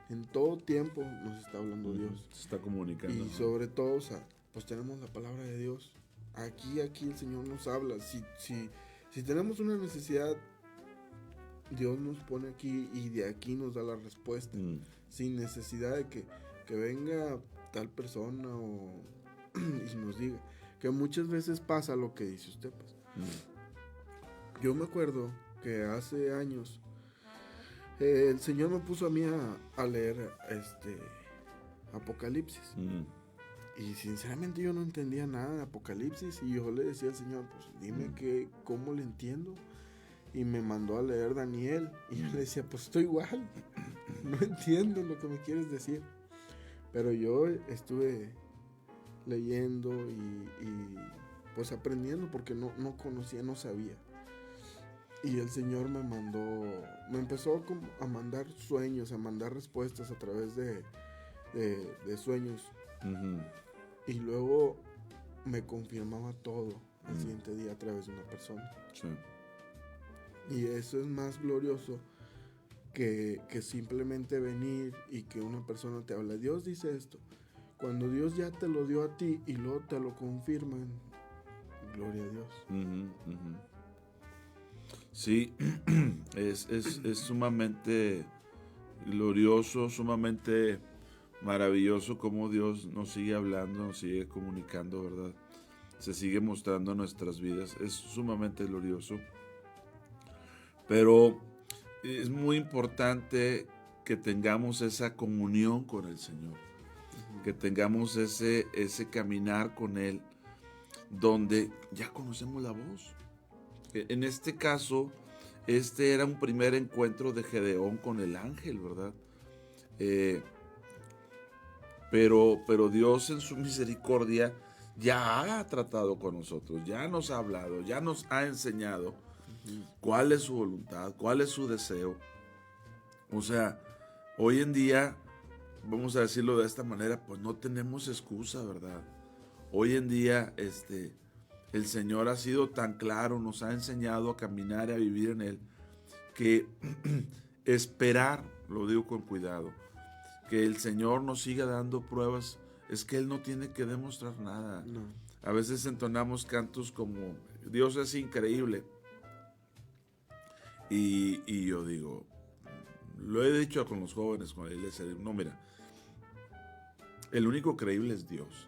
Speaker 18: en todo tiempo nos está hablando Dios.
Speaker 17: Se está comunicando.
Speaker 18: Y sobre todo, o sea, pues tenemos la palabra de Dios. Aquí el Señor nos habla. Si tenemos una necesidad, Dios nos pone aquí y de aquí nos da la respuesta. Sin necesidad de que venga tal persona y nos diga. Que muchas veces pasa lo que dice usted, pues. Yo me acuerdo que hace años el Señor me puso a mí a leer Apocalipsis. Y sinceramente yo no entendía nada de Apocalipsis. Y yo le decía al Señor, pues dime cómo le entiendo. Y me mandó a leer Daniel. Y yo le decía, pues estoy igual. No entiendo lo que me quieres decir. Pero yo estuve leyendo y pues aprendiendo porque no conocía, no sabía. Y el Señor me empezó a mandar sueños, a mandar respuestas a través de sueños. Y luego me confirmaba todo al siguiente día a través de una persona. Sí. Y eso es más glorioso que simplemente venir y que una persona te habla. Dios dice esto. Cuando Dios ya te lo dio a ti y luego te lo confirman, gloria a Dios.
Speaker 17: Sí, es sumamente glorioso, sumamente maravilloso cómo Dios nos sigue hablando, nos sigue comunicando, ¿verdad? Se sigue mostrando en nuestras vidas. Es sumamente glorioso. Pero es muy importante que tengamos esa comunión con el Señor. Que tengamos ese caminar con Él, donde ya conocemos la voz. En este caso, este era un primer encuentro de Gedeón con el ángel, ¿verdad? Pero Dios en su misericordia ya ha tratado con nosotros, ya nos ha hablado, ya nos ha enseñado cuál es su voluntad, cuál es su deseo. O sea, hoy en día, vamos a decirlo de esta manera, pues no tenemos excusa, ¿verdad? Hoy en día, el Señor ha sido tan claro, nos ha enseñado a caminar y a vivir en Él, que esperar, lo digo con cuidado, que el Señor nos siga dando pruebas, es que Él no tiene que demostrar nada.
Speaker 18: No.
Speaker 17: A veces entonamos cantos como, Dios es increíble. Y yo digo, lo he dicho con los jóvenes, con la iglesia, no, mira, el único creíble es Dios.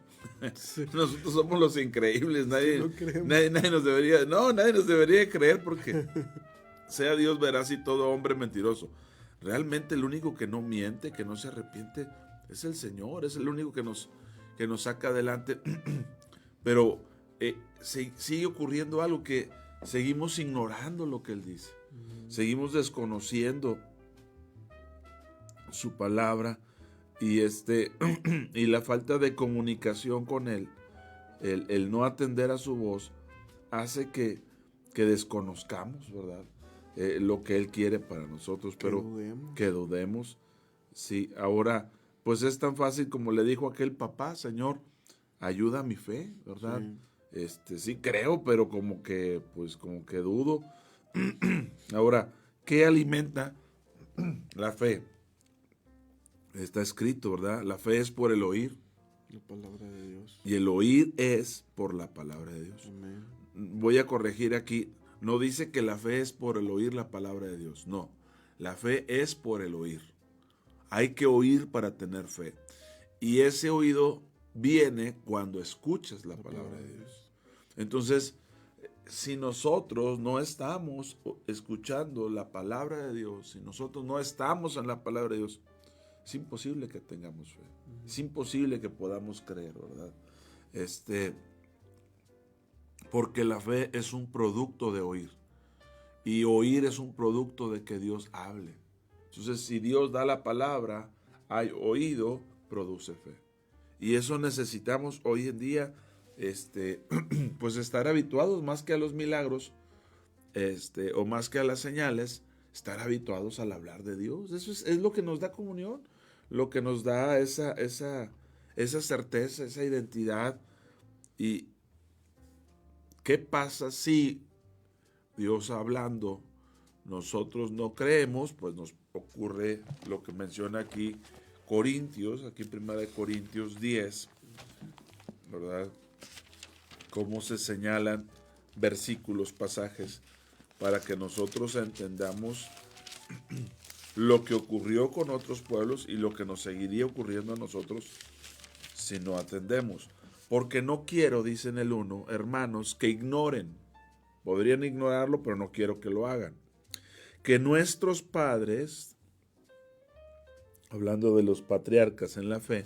Speaker 17: Sí. Nosotros somos los increíbles, nadie nos debería creer, porque sea Dios veraz y todo hombre mentiroso. Realmente el único que no miente, que no se arrepiente, es el Señor, es el único que nos saca adelante. Pero sigue ocurriendo algo, que seguimos ignorando lo que Él dice, seguimos desconociendo su palabra. Y y la falta de comunicación con Él, el no atender a su voz, hace que desconozcamos, ¿verdad? Lo que Él quiere para nosotros, pero que dudemos. Sí, ahora, pues es tan fácil como le dijo aquel papá, Señor, ayuda a mi fe, ¿verdad? Sí creo, pero como que dudo. Ahora, ¿qué alimenta la fe? Está escrito, ¿verdad? La fe es por el oír.
Speaker 18: La palabra de Dios.
Speaker 17: Y el oír es por la palabra de Dios.
Speaker 18: Amén.
Speaker 17: Voy a corregir aquí. No dice que la fe es por el oír la palabra de Dios. No. La fe es por el oír. Hay que oír para tener fe. Y ese oído viene cuando escuchas la palabra de Dios. Entonces, si nosotros no estamos escuchando la palabra de Dios, si nosotros no estamos en la palabra de Dios, es imposible que tengamos fe. Es imposible que podamos creer, ¿verdad? Porque la fe es un producto de oír. Y oír es un producto de que Dios hable. Entonces, si Dios da la palabra, hay oído, produce fe. Y eso necesitamos hoy en día, pues estar habituados más que a los milagros, o más que a las señales, estar habituados al hablar de Dios. Eso es lo que nos da comunión, lo que nos da esa certeza, esa identidad. ¿Y qué pasa si Dios hablando, nosotros no creemos? Pues nos ocurre lo que menciona aquí Corintios, aquí 1 Corintios 10, ¿verdad? Cómo se señalan versículos, pasajes, para que nosotros entendamos lo que ocurrió con otros pueblos y lo que nos seguiría ocurriendo a nosotros si no atendemos. Porque no quiero, dice en el 1, hermanos, que ignoren. Podrían ignorarlo, pero no quiero que lo hagan. Que nuestros padres, hablando de los patriarcas en la fe,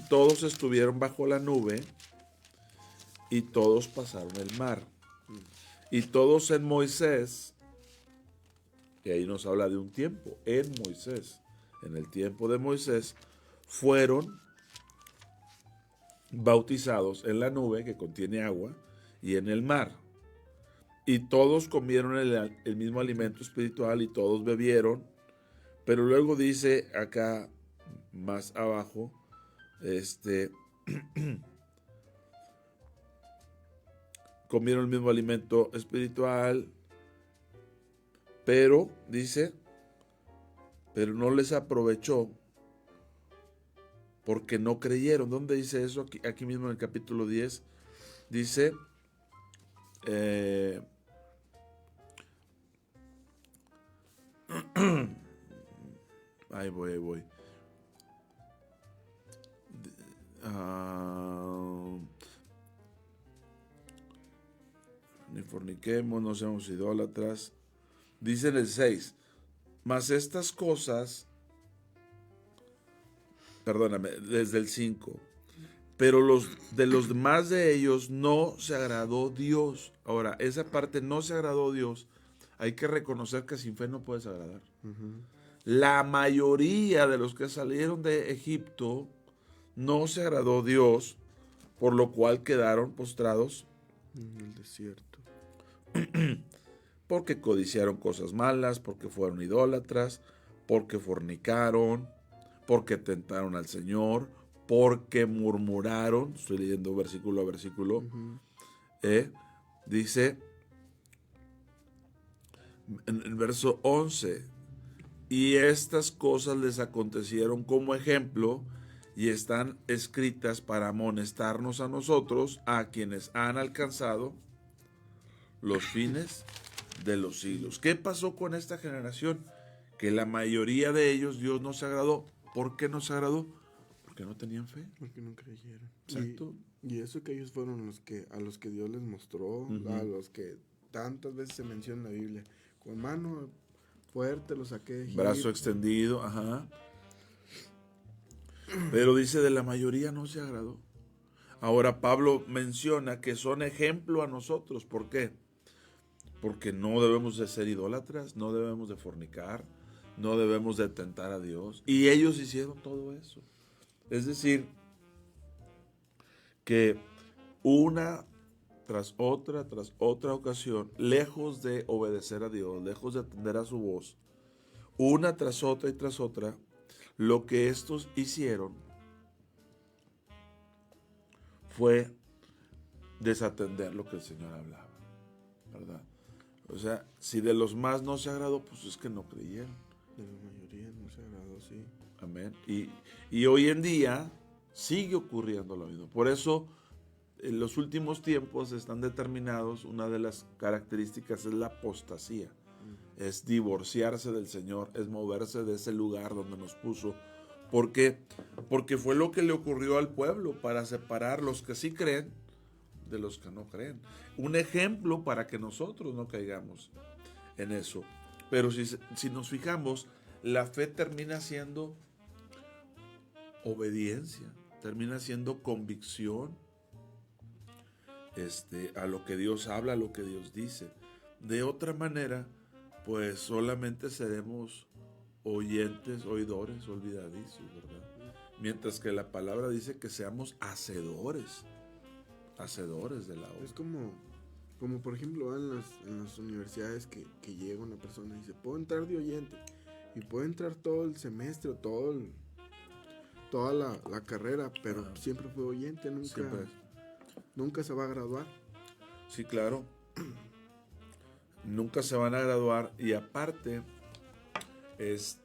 Speaker 17: todos estuvieron bajo la nube y todos pasaron el mar. Y todos en Moisés, y ahí nos habla de un tiempo, en Moisés, en el tiempo de Moisés, fueron bautizados en la nube que contiene agua y en el mar. Y todos comieron el mismo alimento espiritual y todos bebieron. Pero luego dice acá más abajo, comieron el mismo alimento espiritual, pero dice, pero no les aprovechó porque no creyeron. ¿Dónde dice eso? Aquí mismo en el capítulo 10 dice, ahí voy. Ni forniquemos, no seamos idólatras. Dice en el 6, mas estas cosas, perdóname, desde el 5, pero de los demás de ellos no se agradó Dios. Ahora, esa parte no se agradó Dios, hay que reconocer que sin fe no puedes agradar. La mayoría de los que salieron de Egipto no se agradó Dios, por lo cual quedaron postrados
Speaker 18: en el desierto.
Speaker 17: Porque codiciaron cosas malas, porque fueron idólatras, porque fornicaron, porque tentaron al Señor, porque murmuraron. Estoy leyendo versículo a versículo. Dice en el verso 11, y estas cosas les acontecieron como ejemplo y están escritas para amonestarnos a nosotros, a quienes han alcanzado los fines de los siglos. ¿Qué pasó con esta generación? Que la mayoría de ellos Dios no se agradó. ¿Por qué no se agradó? Porque no tenían fe.
Speaker 18: Porque no creyeron.
Speaker 17: Exacto.
Speaker 18: Y eso que ellos fueron a los que Dios les mostró, a los que tantas veces se menciona en la Biblia. Con mano fuerte los saqué de Egipto.
Speaker 17: Brazo extendido, Pero dice, de la mayoría no se agradó. Ahora Pablo menciona que son ejemplo a nosotros. ¿Por qué? Porque no debemos de ser idólatras, no debemos de fornicar, no debemos de tentar a Dios. Y ellos hicieron todo eso. Es decir, que una tras otra ocasión, lejos de obedecer a Dios, lejos de atender a su voz, una tras otra y tras otra, lo que estos hicieron fue desatender lo que el Señor hablaba, ¿verdad? O sea, si de los más no se agradó, pues es que no creyeron.
Speaker 18: De la mayoría no se agradó, sí.
Speaker 17: Amén. Y hoy en día sigue ocurriendo lo mismo. Por eso, en los últimos tiempos están determinados, una de las características es la apostasía. Es divorciarse del Señor, es moverse de ese lugar donde nos puso. ¿Por qué? Porque fue lo que le ocurrió al pueblo, para separar los que sí creen de los que no creen. Un ejemplo para que nosotros no caigamos en eso. Pero si nos fijamos, la fe termina siendo obediencia, termina siendo convicción a lo que Dios habla, a lo que Dios dice. De otra manera, pues solamente seremos oyentes, oidores, olvidadizos, ¿verdad? Mientras que la palabra dice que seamos hacedores de la obra.
Speaker 18: Es como por ejemplo en las universidades que llega una persona y dice, puedo entrar de oyente, y puede entrar todo el semestre, toda la carrera, pero siempre fue oyente, nunca se va a graduar.
Speaker 17: Sí, claro. Nunca se van a graduar, y aparte, es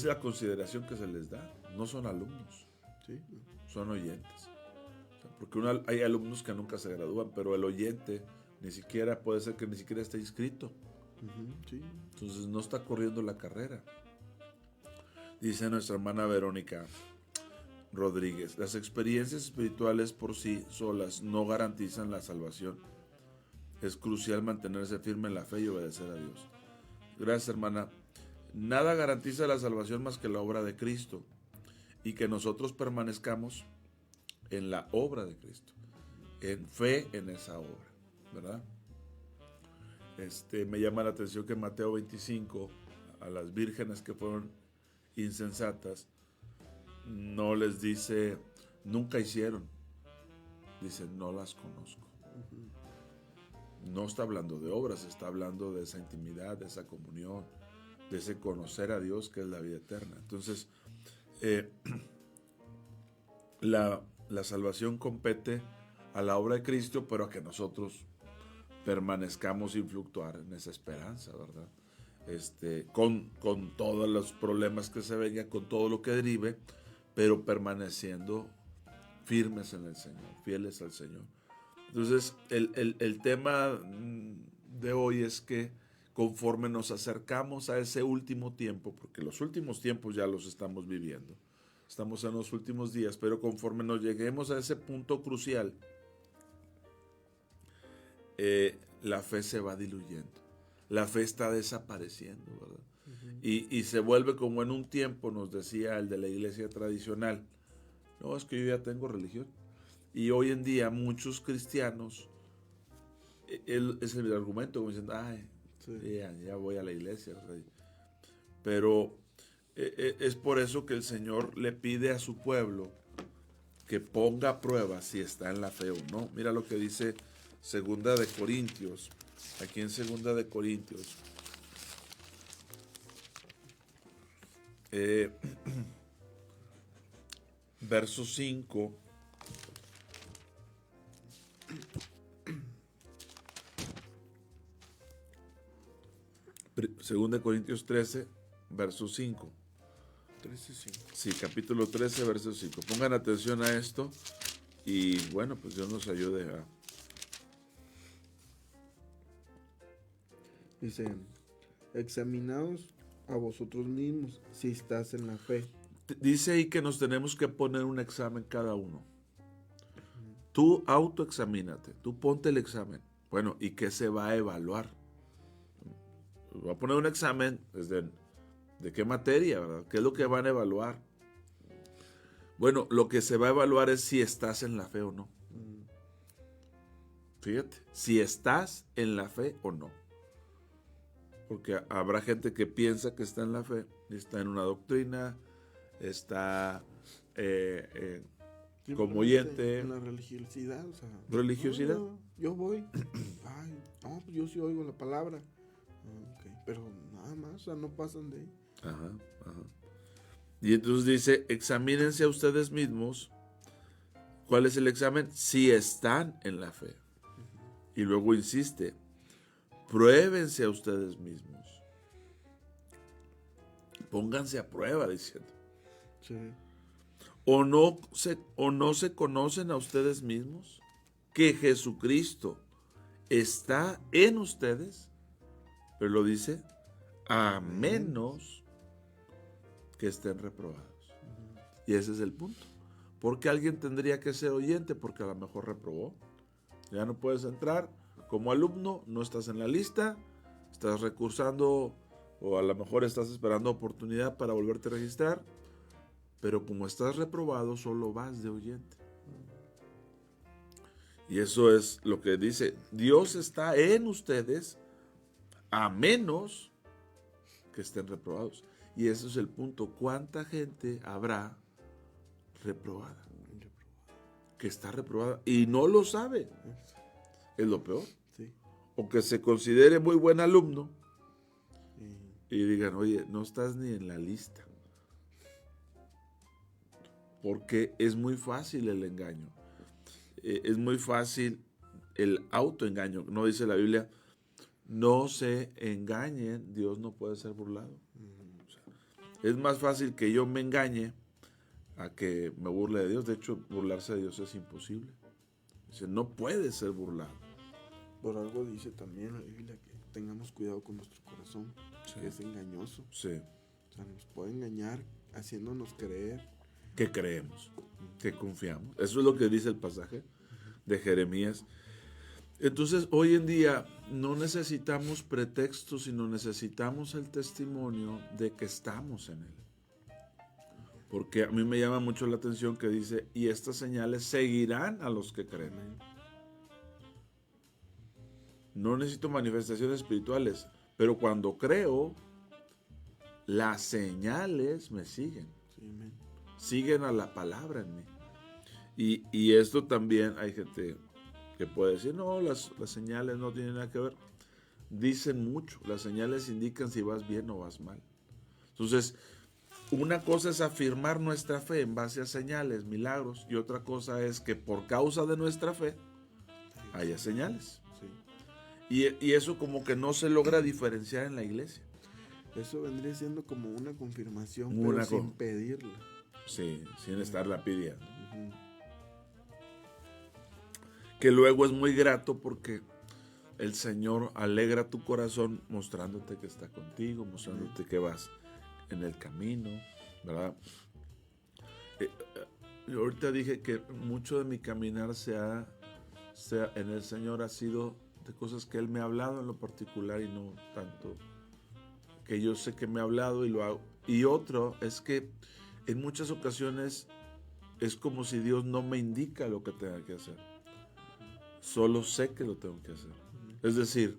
Speaker 17: la consideración que se les da. No son alumnos,
Speaker 18: ¿sí?
Speaker 17: Son oyentes. O sea, porque hay alumnos que nunca se gradúan, pero el oyente puede ser que ni siquiera esté inscrito.
Speaker 18: Sí.
Speaker 17: Entonces no está corriendo la carrera. Dice nuestra hermana Verónica Rodríguez, las experiencias espirituales por sí solas no garantizan la salvación. Es crucial mantenerse firme en la fe y obedecer a Dios. Gracias, hermana. Nada garantiza la salvación más que la obra de Cristo, y que nosotros permanezcamos en la obra de Cristo, en fe en esa obra, ¿verdad? Me llama la atención que en Mateo 25, a las vírgenes que fueron insensatas, no les dice, nunca hicieron. Dice, no las conozco. No está hablando de obras, está hablando de esa intimidad, de esa comunión, de ese conocer a Dios, que es la vida eterna. Entonces, la salvación compete a la obra de Cristo, pero a que nosotros permanezcamos sin fluctuar en esa esperanza, ¿verdad? Con todos los problemas que se vengan, con todo lo que derive, pero permaneciendo firmes en el Señor, fieles al Señor. Entonces, el tema de hoy es que conforme nos acercamos a ese último tiempo, porque los últimos tiempos ya los estamos viviendo, estamos en los últimos días, pero conforme nos lleguemos a ese punto crucial, la fe se va diluyendo, la fe está desapareciendo, ¿verdad? Y se vuelve como en un tiempo, nos decía el de la iglesia tradicional, no, es que yo ya tengo religión. Y hoy en día muchos cristianos, es el argumento, como dicen, ay, ya voy a la iglesia. Pero es por eso que el Señor le pide a su pueblo que ponga a prueba si está en la fe o no. Mira lo que dice Segunda de Corintios, aquí en Segunda de Corintios. Verso 5. Segunda de Corintios 13, verso 5.
Speaker 18: 13:5.
Speaker 17: Sí, capítulo 13, verso 5. Pongan atención a esto y bueno, pues Dios nos ayude a...
Speaker 18: Dice, examinaos a vosotros mismos si estás en la fe.
Speaker 17: Dice ahí que nos tenemos que poner un examen cada uno. Tú autoexamínate, tú ponte el examen. Bueno, ¿y qué se va a evaluar? Voy a poner un examen ¿de qué materia, verdad? ¿Qué es lo que van a evaluar? Bueno, lo que se va a evaluar es si estás en la fe o no. Fíjate, si estás en la fe o no. Porque habrá gente que piensa que está en la fe, está en una doctrina, está como oyente.
Speaker 18: En la religiosidad, o sea.
Speaker 17: ¿Religiosidad?
Speaker 18: No, yo voy. Ay, no, pues yo sí oigo la palabra. Okay, pero nada más, o sea, no pasan de ahí.
Speaker 17: Ajá. Y entonces dice, examínense a ustedes mismos. ¿Cuál es el examen? Si están en la fe. Y luego insiste, pruébense a ustedes mismos. Pónganse a prueba, diciendo.
Speaker 18: Sí.
Speaker 17: ¿O no se conocen a ustedes mismos? Que Jesucristo está en ustedes. Pero lo dice, a menos que estén reprobados. Y ese es el punto. Porque alguien tendría que ser oyente, porque a lo mejor reprobó. Ya no puedes entrar como alumno, no estás en la lista, estás recursando o a lo mejor estás esperando oportunidad para volverte a registrar, pero como estás reprobado, solo vas de oyente. Y eso es lo que dice, Dios está en ustedes a menos que estén reprobados. Y ese es el punto. ¿Cuánta gente habrá reprobada? Que está reprobada y no lo sabe. Es lo peor.
Speaker 18: Sí.
Speaker 17: O que se considere muy buen alumno y digan, oye, no estás ni en la lista. Porque es muy fácil el engaño. Es muy fácil el autoengaño. No dice la Biblia, no se engañen, Dios no puede ser burlado. O sea, es más fácil que yo me engañe a que me burle de Dios. De hecho, burlarse de Dios es imposible. Dice, no puede ser burlado.
Speaker 18: Por algo dice también la Biblia que tengamos cuidado con nuestro corazón,
Speaker 17: Sí.
Speaker 18: que es engañoso.
Speaker 17: Sí.
Speaker 18: O sea, nos puede engañar haciéndonos creer
Speaker 17: Que creemos, que confiamos. Eso es lo que dice el pasaje de Jeremías. Entonces, hoy en día no necesitamos pretextos, sino necesitamos el testimonio de que estamos en Él. Porque a mí me llama mucho la atención que dice, y estas señales seguirán a los que creen. No necesito manifestaciones espirituales, pero cuando creo, las señales me siguen.
Speaker 18: Sí, amén.
Speaker 17: Siguen a la palabra en mí. Y esto también hay gente que puede decir, no, las señales no tienen nada que ver. Dicen mucho, las señales indican si vas bien o vas mal. Entonces, una cosa es afirmar nuestra fe en base a señales, milagros, y otra cosa es que por causa de nuestra fe haya señales.
Speaker 18: Sí.
Speaker 17: Y eso como que no se logra diferenciar en la iglesia.
Speaker 18: Eso vendría siendo como una confirmación, pero sin pedirla.
Speaker 17: Sí, sin estarla pidiendo. Que luego es muy grato porque el Señor alegra tu corazón mostrándote que está contigo, mostrándote que vas en el camino, ¿verdad? Yo ahorita dije que mucho de mi caminar sea en el Señor ha sido de cosas que Él me ha hablado en lo particular y no tanto que yo sé que me ha hablado y lo hago. Y otro es que en muchas ocasiones es como si Dios no me indica lo que tenga que hacer. Solo sé que lo tengo que hacer. Es decir,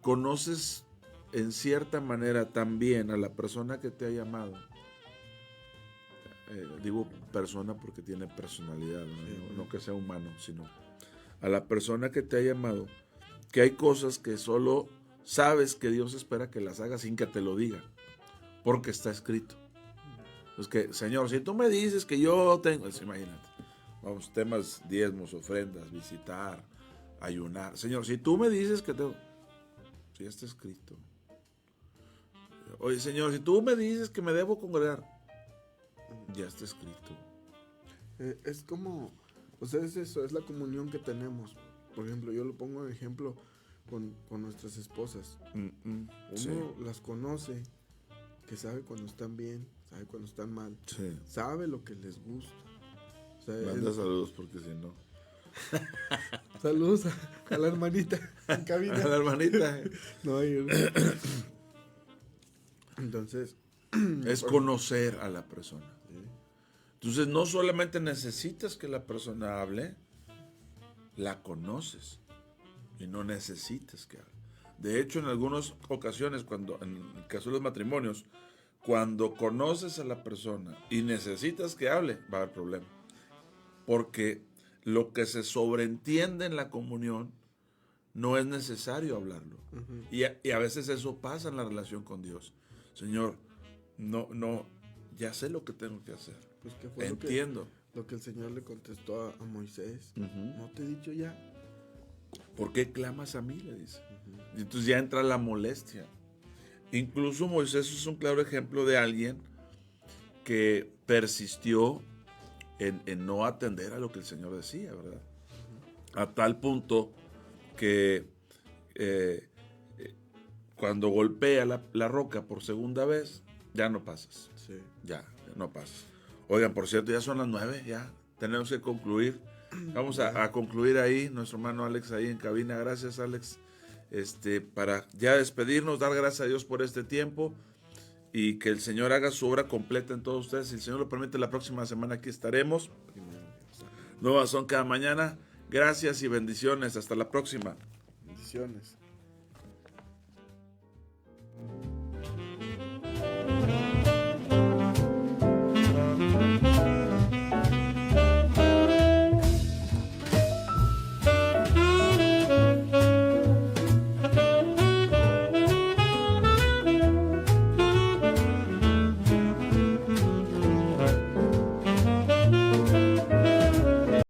Speaker 17: conoces en cierta manera también a la persona que te ha llamado. Digo persona porque tiene personalidad, no que sea humano, sino a la persona que te ha llamado, que hay cosas que solo sabes que Dios espera que las hagas sin que te lo diga, porque está escrito. Es que, Señor, si tú me dices que yo tengo, imagínate, vamos, temas, diezmos, ofrendas, visitar, ayunar. Señor, si tú me dices que tengo, si ya está escrito. Oye, Señor, si tú me dices que me debo congregar, ya está escrito.
Speaker 18: Es como, o sea, es eso, es la comunión que tenemos. Por ejemplo, yo lo pongo de ejemplo con nuestras esposas. Uno las conoce, que sabe cuando están bien, sabe cuando están mal, sabe lo que les gusta. O sea,
Speaker 17: manda saludos porque si no.
Speaker 18: Saludos a la hermanita en cabina.
Speaker 17: A la hermanita.
Speaker 18: No, entonces
Speaker 17: es conocer a la persona. Entonces no solamente necesitas que la persona hable, la conoces y no necesitas que hable. De hecho, en algunas ocasiones, en el caso de los matrimonios, cuando conoces a la persona y necesitas que hable, va a haber problema. Porque lo que se sobreentiende en la comunión no es necesario hablarlo. Y a veces eso pasa en la relación con Dios. Señor, no, ya sé lo que tengo que hacer.
Speaker 18: Pues que fue
Speaker 17: entiendo.
Speaker 18: Lo que el Señor le contestó a Moisés. ¿No te he dicho ya?
Speaker 17: ¿Por qué clamas a mí? Le dice. Y entonces ya entra la molestia. Incluso Moisés es un claro ejemplo de alguien que persistió en no atender a lo que el Señor decía, ¿verdad? A tal punto que cuando golpea la roca por segunda vez, ya no pasas.
Speaker 18: Sí.
Speaker 17: Ya no pasas. Oigan, por cierto, ya son las 9, ya tenemos que concluir. Vamos a concluir ahí, nuestro hermano Alex ahí en cabina. Gracias, Alex. Para ya despedirnos, dar gracias a Dios por este tiempo y que el Señor haga su obra completa en todos ustedes. Si el Señor lo permite, la próxima semana aquí estaremos. Nuevas son cada mañana. Gracias y bendiciones. Hasta la próxima.
Speaker 18: Bendiciones.